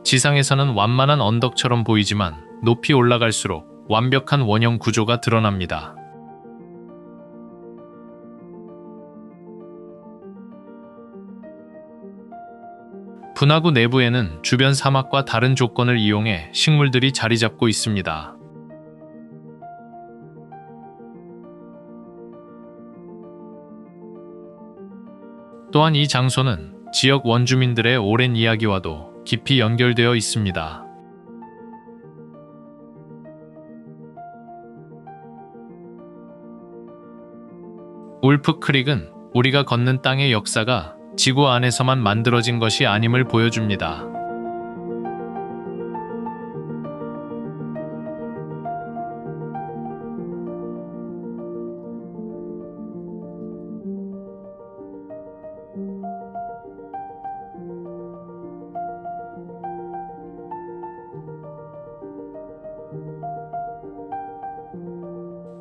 지상에서는 완만한 언덕처럼 보이지만 높이 올라갈수록 완벽한 원형 구조가 드러납니다. 분화구 내부에는 주변 사막과 다른 조건을 이용해 식물들이 자리 잡고 있습니다. 또한 이 장소는 지역 원주민들의 오랜 이야기와도 깊이 연결되어 있습니다. 울프크릭은 우리가 걷는 땅의 역사가 지구 안에서만 만들어진 것이 아님을 보여줍니다.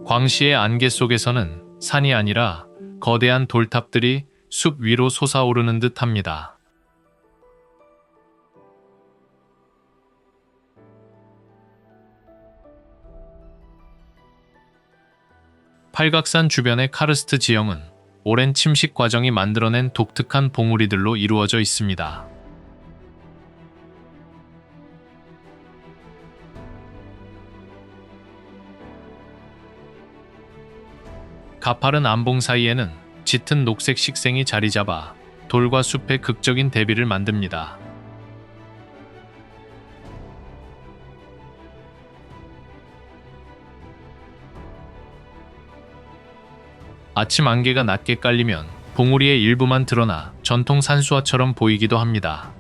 광시의 안개 속에서는 산이 아니라 거대한 돌탑들이 숲 위로 솟아오르는 듯 합니다. 팔각산 주변의 카르스트 지형은 오랜 침식 과정이 만들어낸 독특한 봉우리들로 이루어져 있습니다. 가파른 암봉 사이에는 짙은 녹색 식생이 자리 잡아 돌과 숲의 극적인 대비를 만듭니다. 아침 안개가 낮게 깔리면 봉우리의 일부만 드러나 전통 산수화처럼 보이기도 합니다.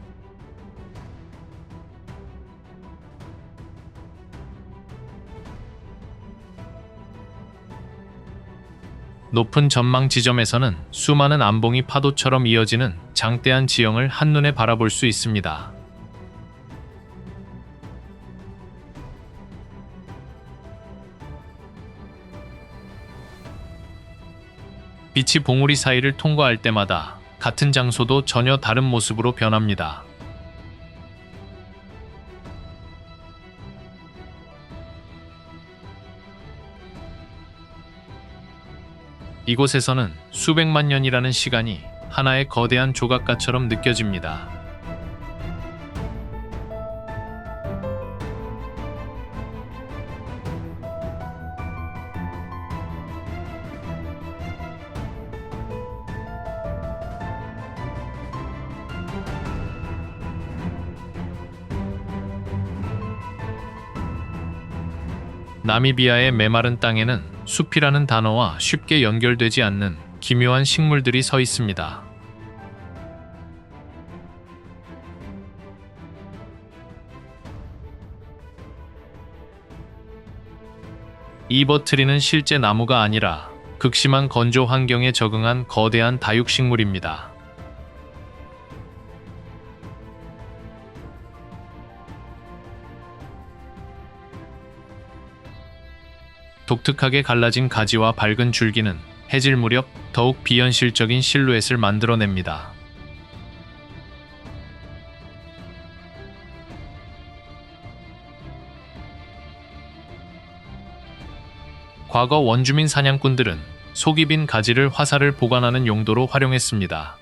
높은 전망 지점에서는 수많은 암봉이 파도처럼 이어지는 장대한 지형을 한눈에 바라볼 수 있습니다. 빛이 봉우리 사이를 통과할 때마다 같은 장소도 전혀 다른 모습으로 변합니다. 이곳에서는 수백만 년이라는 시간이 하나의 거대한 조각가처럼 느껴집니다. 나미비아의 메마른 땅에는 숲이라는 단어와 쉽게 연결되지 않는 기묘한 식물들이 서 있습니다. 이 버트리는 실제 나무가 아니라 극심한 건조 환경에 적응한 거대한 다육식물입니다. 독특하게 갈라진 가지와 밝은 줄기는 해질 무렵 더욱 비현실적인 실루엣을 만들어냅니다. 과거 원주민 사냥꾼들은 속이 빈 가지를 화살을 보관하는 용도로 활용했습니다.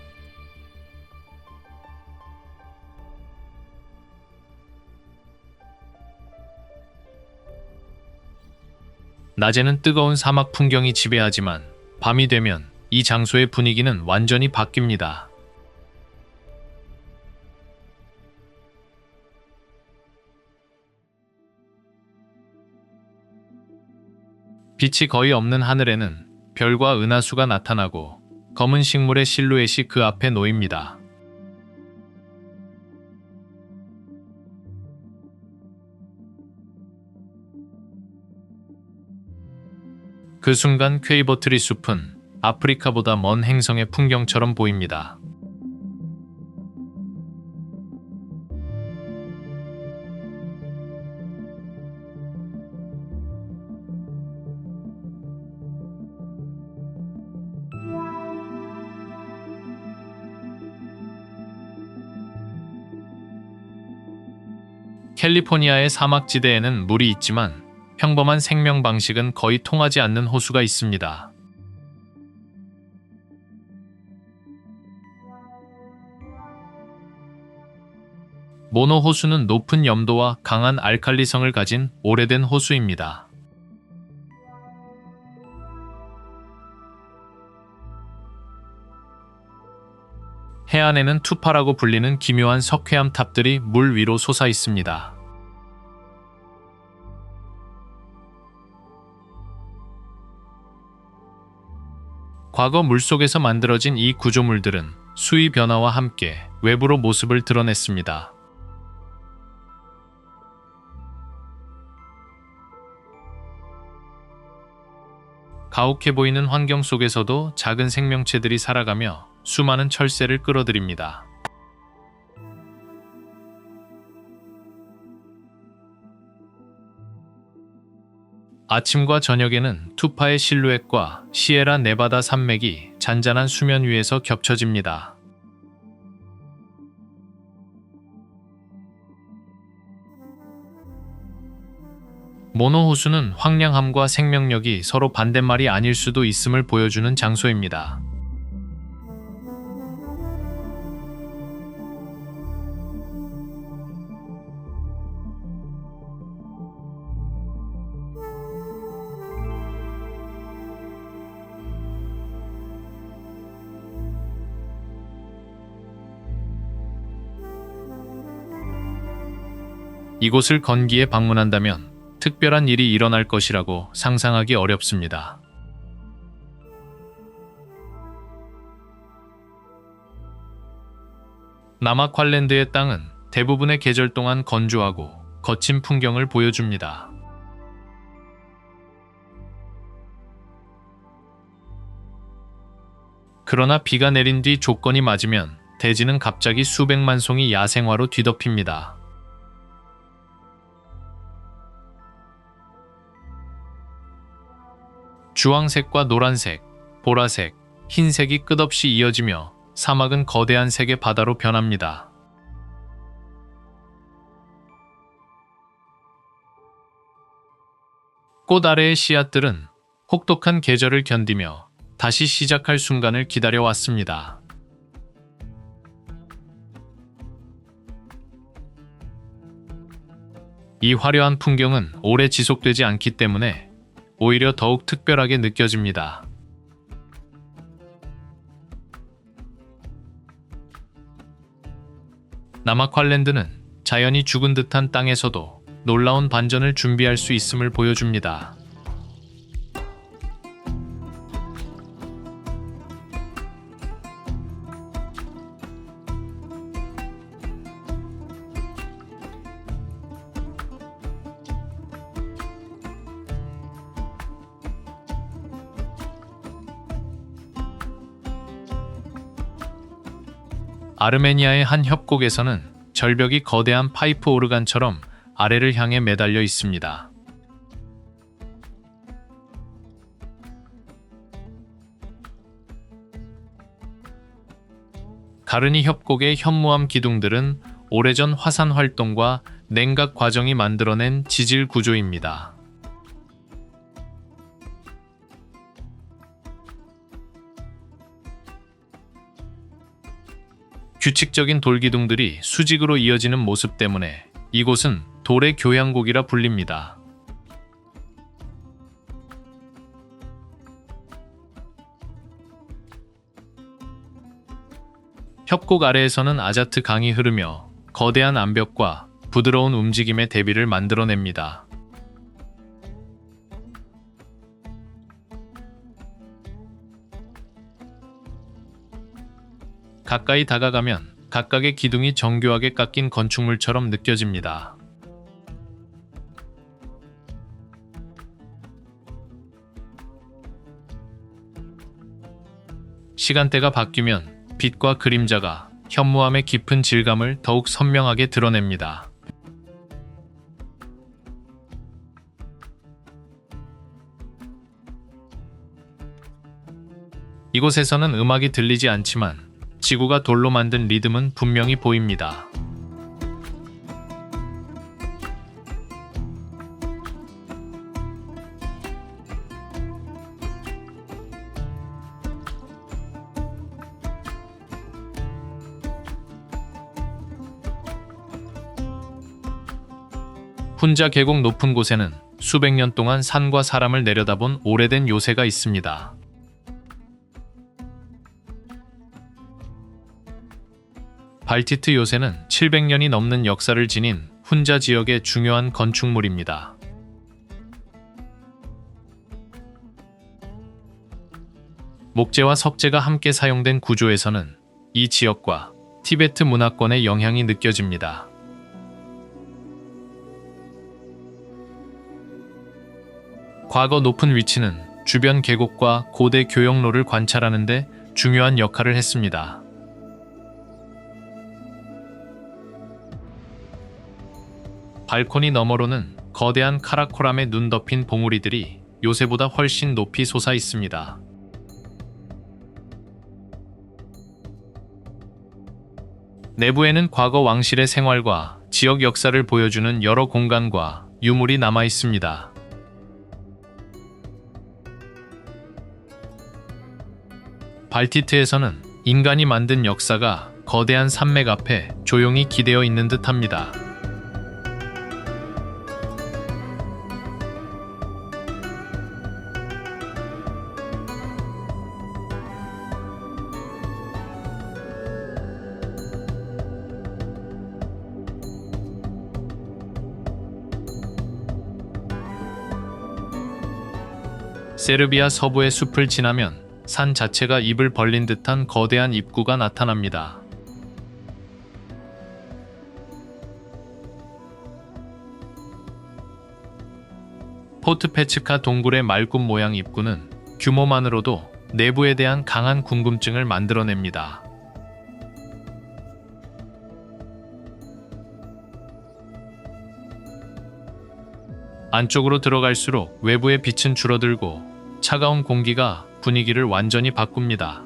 낮에는 뜨거운 사막 풍경이 지배하지만 밤이 되면 이 장소의 분위기는 완전히 바뀝니다. 빛이 거의 없는 하늘에는 별과 은하수가 나타나고 검은 식물의 실루엣이 그 앞에 놓입니다. 그 순간 퀘이버트리 숲은 아프리카보다 먼 행성의 풍경처럼 보입니다. 캘리포니아의 사막지대에는 물이 있지만 평범한 생명 방식은 거의 통하지 않는 호수가 있습니다. 모노 호수는 높은 염도와 강한 알칼리성을 가진 오래된 호수입니다. 해안에는 투파라고 불리는 기묘한 석회암 탑들이 물 위로 솟아 있습니다. 과거 물속에서 만들어진 이 구조물들은 수위 변화와 함께 외부로 모습을 드러냈습니다. 가혹해 보이는 환경 속에서도 작은 생명체들이 살아가며 수많은 철새를 끌어들입니다. 아침과 저녁에는 투파의 실루엣과 시에라 네바다 산맥이 잔잔한 수면 위에서 겹쳐집니다. 모노 호수는 황량함과 생명력이 서로 반대말이 아닐 수도 있음을 보여주는 장소입니다. 이곳을 건기에 방문한다면 특별한 일이 일어날 것이라고 상상하기 어렵습니다. 나마퀄랜드의 땅은 대부분의 계절 동안 건조하고 거친 풍경을 보여줍니다. 그러나 비가 내린 뒤 조건이 맞으면 대지는 갑자기 수백만 송이 야생화로 뒤덮입니다. 주황색과 노란색, 보라색, 흰색이 끝없이 이어지며 사막은 거대한 색의 바다로 변합니다. 꽃 아래의 씨앗들은 혹독한 계절을 견디며 다시 시작할 순간을 기다려왔습니다. 이 화려한 풍경은 오래 지속되지 않기 때문에 오히려 더욱 특별하게 느껴집니다. 나마퀄랜드는 자연이 죽은 듯한 땅에서도 놀라운 반전을 준비할 수 있음을 보여줍니다. 아르메니아의 한 협곡에서는 절벽이 거대한 파이프 오르간처럼 아래를 향해 매달려 있습니다. 가르니 협곡의 현무암 기둥들은 오래전 화산 활동과 냉각 과정이 만들어낸 지질 구조입니다. 규칙적인 돌기둥들이 수직으로 이어지는 모습 때문에 이곳은 돌의 교향곡이라 불립니다. 협곡 아래에서는 아자트 강이 흐르며 거대한 암벽과 부드러운 움직임의 대비를 만들어냅니다. 가까이 다가가면 각각의 기둥이 정교하게 깎인 건축물처럼 느껴집니다. 시간대가 바뀌면 빛과 그림자가 현무암의 깊은 질감을 더욱 선명하게 드러냅니다. 이곳에서는 음악이 들리지 않지만 지구가 돌로 만든 리듬은 분명히 보입니다. 훈자 계곡 높은 곳에는 수백 년 동안 산과 사람을 내려다본 오래된 요새가 있습니다. 발티트 요새는 700년이 넘는 역사를 지닌 훈자 지역의 중요한 건축물입니다. 목재와 석재가 함께 사용된 구조에서는 이 지역과 티베트 문화권의 영향이 느껴집니다. 과거 높은 위치는 주변 계곡과 고대 교역로를 관찰하는 데 중요한 역할을 했습니다. 발코니 너머로는 거대한 카라코람에 눈 덮인 봉우리들이 요새보다 훨씬 높이 솟아 있습니다. 내부에는 과거 왕실의 생활과 지역 역사를 보여주는 여러 공간과 유물이 남아 있습니다. 발티트에서는 인간이 만든 역사가 거대한 산맥 앞에 조용히 기대어 있는 듯합니다. 세르비아 서부의 숲을 지나면 산 자체가 입을 벌린 듯한 거대한 입구가 나타납니다. 포트페츠카 동굴의 말굽 모양 입구는 규모만으로도 내부에 대한 강한 궁금증을 만들어냅니다. 안쪽으로 들어갈수록 외부의 빛은 줄어들고 차가운 공기가 분위기를 완전히 바꿉니다.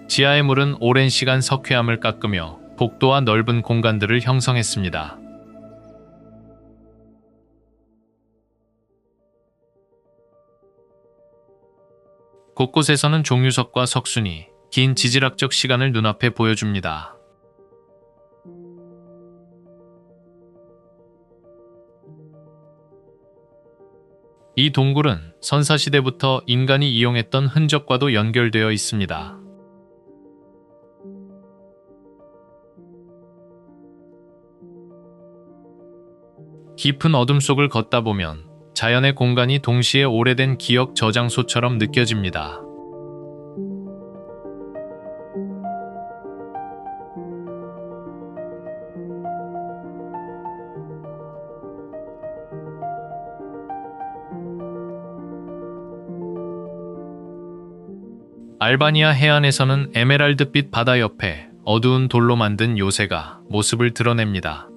지하의 물은 오랜 시간 석회암을 깎으며 복도와 넓은 공간들을 형성했습니다. 곳곳에서는 종유석과 석순이 긴 지질학적 시간을 눈앞에 보여줍니다. 이 동굴은 선사시대부터 인간이 이용했던 흔적과도 연결되어 있습니다. 깊은 어둠 속을 걷다 보면 자연의 공간이 동시에 오래된 기억 저장소처럼 느껴집니다. 알바니아 해안에서는 에메랄드빛 바다 옆에 어두운 돌로 만든 요새가 모습을 드러냅니다.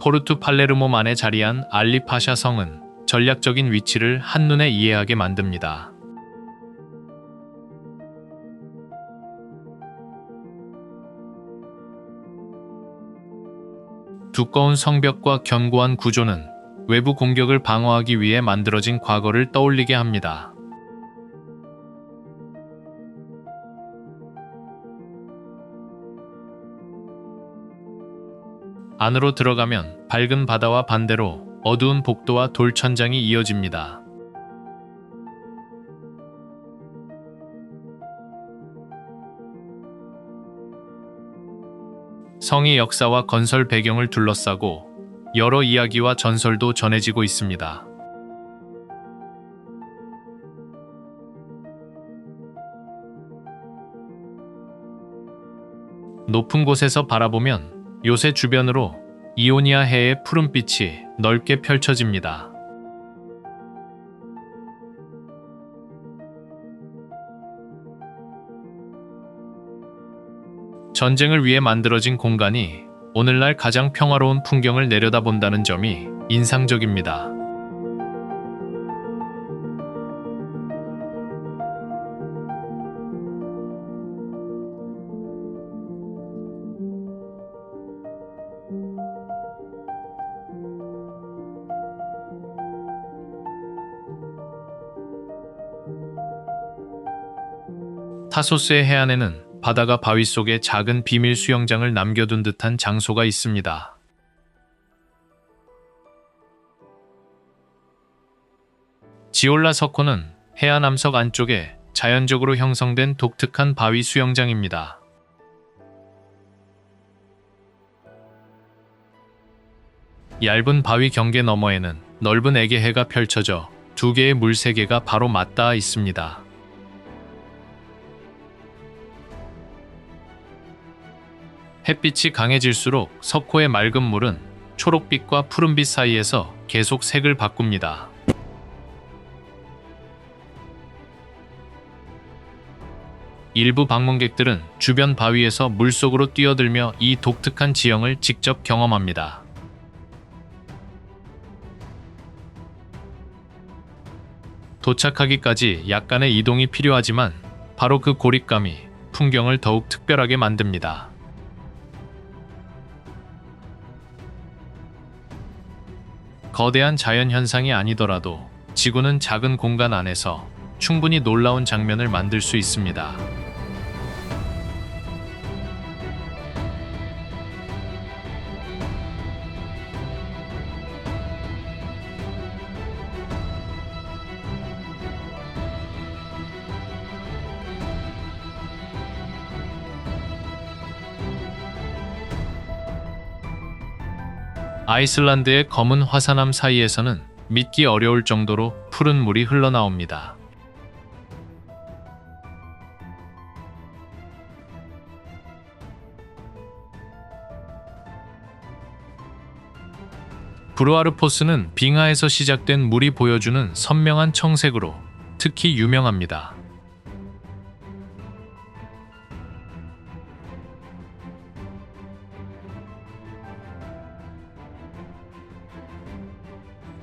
포르투 팔레르모만에 자리한 알리파샤 성은 전략적인 위치를 한눈에 이해하게 만듭니다. 두꺼운 성벽과 견고한 구조는 외부 공격을 방어하기 위해 만들어진 과거를 떠올리게 합니다. 안으로 들어가면 밝은 바다와 반대로 어두운 복도와 돌천장이 이어집니다. 성의 역사와 건설 배경을 둘러싸고 여러 이야기와 전설도 전해지고 있습니다. 높은 곳에서 바라보면 요새 주변으로 이오니아 해의 푸른빛이 넓게 펼쳐집니다. 전쟁을 위해 만들어진 공간이 오늘날 가장 평화로운 풍경을 내려다본다는 점이 인상적입니다. 타소스의 해안에는 바다가 바위 속에 작은 비밀 수영장을 남겨둔 듯한 장소가 있습니다. 지올라 서코는 해안 암석 안쪽에 자연적으로 형성된 독특한 바위 수영장입니다. 얇은 바위 경계 너머에는 넓은 애게해가 펼쳐져 두 개의 물세계가 바로 맞닿아 있습니다. 햇빛이 강해질수록 석호의 맑은 물은 초록빛과 푸른빛 사이에서 계속 색을 바꿉니다. 일부 방문객들은 주변 바위에서 물속으로 뛰어들며 이 독특한 지형을 직접 경험합니다. 도착하기까지 약간의 이동이 필요하지만 바로 그 고립감이 풍경을 더욱 특별하게 만듭니다. 거대한 자연현상이 아니더라도 지구는 작은 공간 안에서 충분히 놀라운 장면을 만들 수 있습니다. 아이슬란드의 검은 화산암 사이에서는 믿기 어려울 정도로 푸른 물이 흘러나옵니다. 브루아르포스는 빙하에서 시작된 물이 보여주는 선명한 청색으로 특히 유명합니다.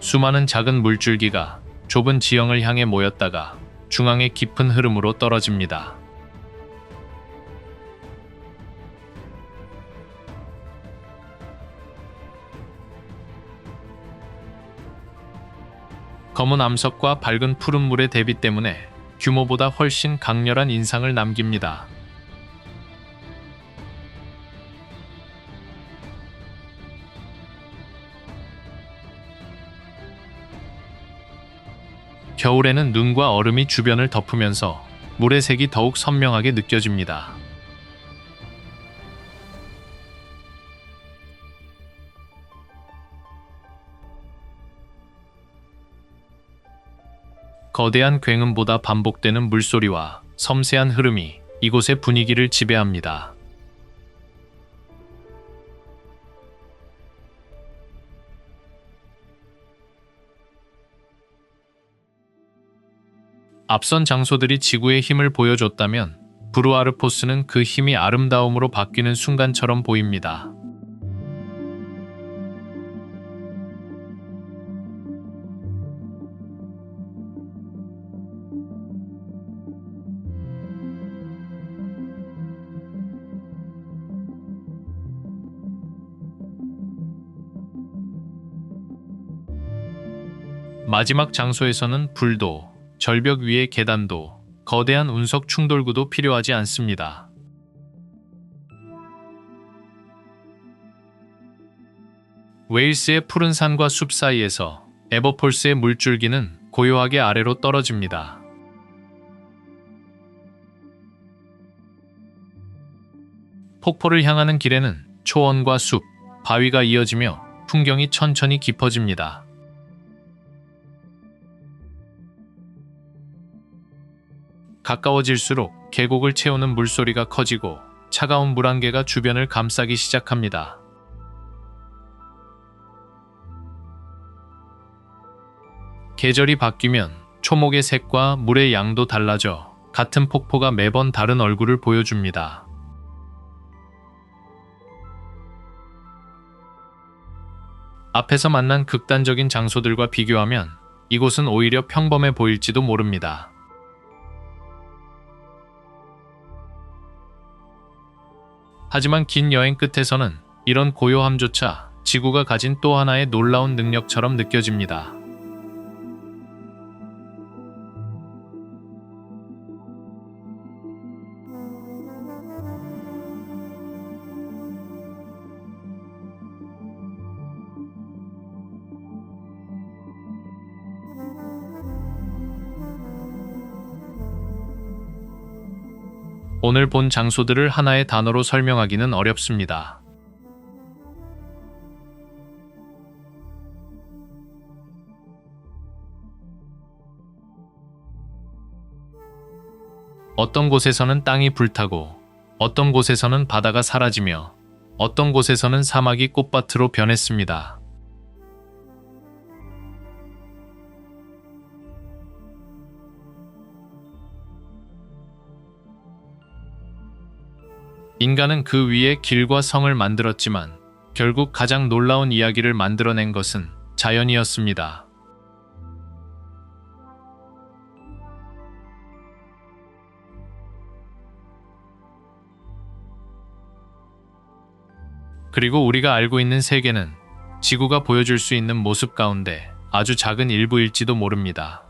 수많은 작은 물줄기가 좁은 지형을 향해 모였다가 중앙의 깊은 흐름으로 떨어집니다. 검은 암석과 밝은 푸른 물의 대비 때문에 규모보다 훨씬 강렬한 인상을 남깁니다. 겨울에는 눈과 얼음이 주변을 덮으면서 물의 색이 더욱 선명하게 느껴집니다. 거대한 굉음보다 반복되는 물소리와 섬세한 흐름이 이곳의 분위기를 지배합니다. 앞선 장소들이 지구의 힘을 보여줬다면 브루아르포스는 그 힘이 아름다움으로 바뀌는 순간처럼 보입니다. 마지막 장소에서는 불도, 절벽 위의 계단도, 거대한 운석 충돌구도 필요하지 않습니다. 웨일스의 푸른 산과 숲 사이에서 에버폴스의 물줄기는 고요하게 아래로 떨어집니다. 폭포를 향하는 길에는 초원과 숲, 바위가 이어지며 풍경이 천천히 깊어집니다. 가까워질수록 계곡을 채우는 물소리가 커지고 차가운 물안개가 주변을 감싸기 시작합니다. 계절이 바뀌면 초목의 색과 물의 양도 달라져 같은 폭포가 매번 다른 얼굴을 보여줍니다. 앞에서 만난 극단적인 장소들과 비교하면 이곳은 오히려 평범해 보일지도 모릅니다. 하지만 긴 여행 끝에서는 이런 고요함조차 지구가 가진 또 하나의 놀라운 능력처럼 느껴집니다. 오늘 본 장소들을 하나의 단어로 설명하기는 어렵습니다. 어떤 곳에서는 땅이 불타고, 어떤 곳에서는 바다가 사라지며, 어떤 곳에서는 사막이 꽃밭으로 변했습니다. 인간은 그 위에 길과 성을 만들었지만 결국 가장 놀라운 이야기를 만들어낸 것은 자연이었습니다. 그리고 우리가 알고 있는 세계는 지구가 보여줄 수 있는 모습 가운데 아주 작은 일부일지도 모릅니다.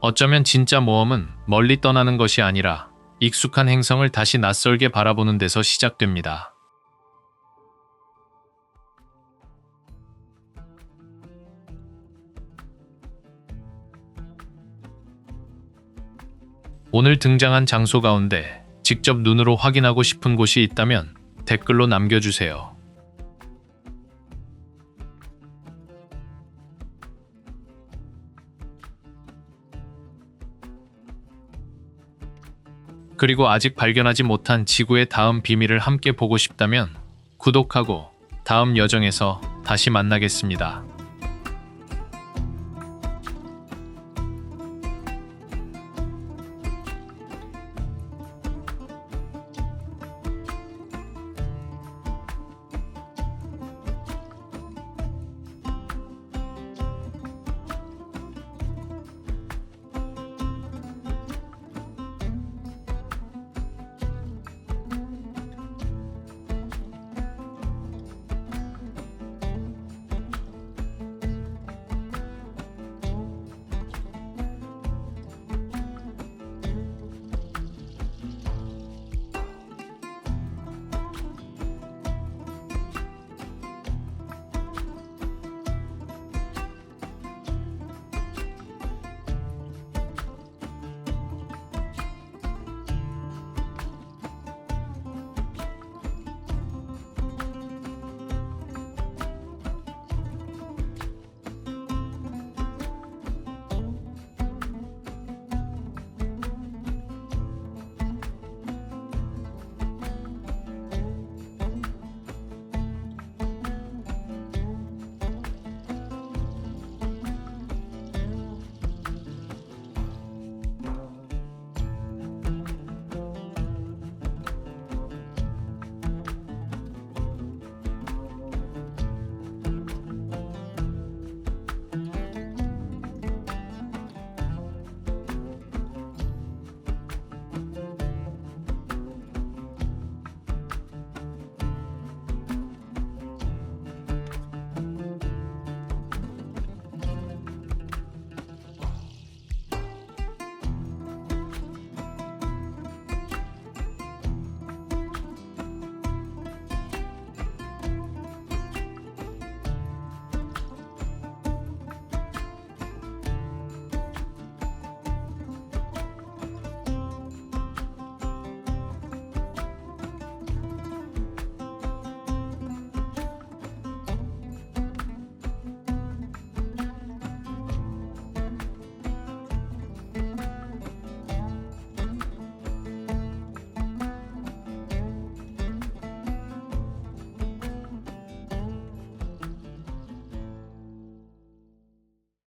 어쩌면 진짜 모험은 멀리 떠나는 것이 아니라 익숙한 행성을 다시 낯설게 바라보는 데서 시작됩니다. 오늘 등장한 장소 가운데 직접 눈으로 확인하고 싶은 곳이 있다면 댓글로 남겨주세요. 그리고 아직 발견하지 못한 지구의 다음 비밀을 함께 보고 싶다면 구독하고 다음 여정에서 다시 만나겠습니다.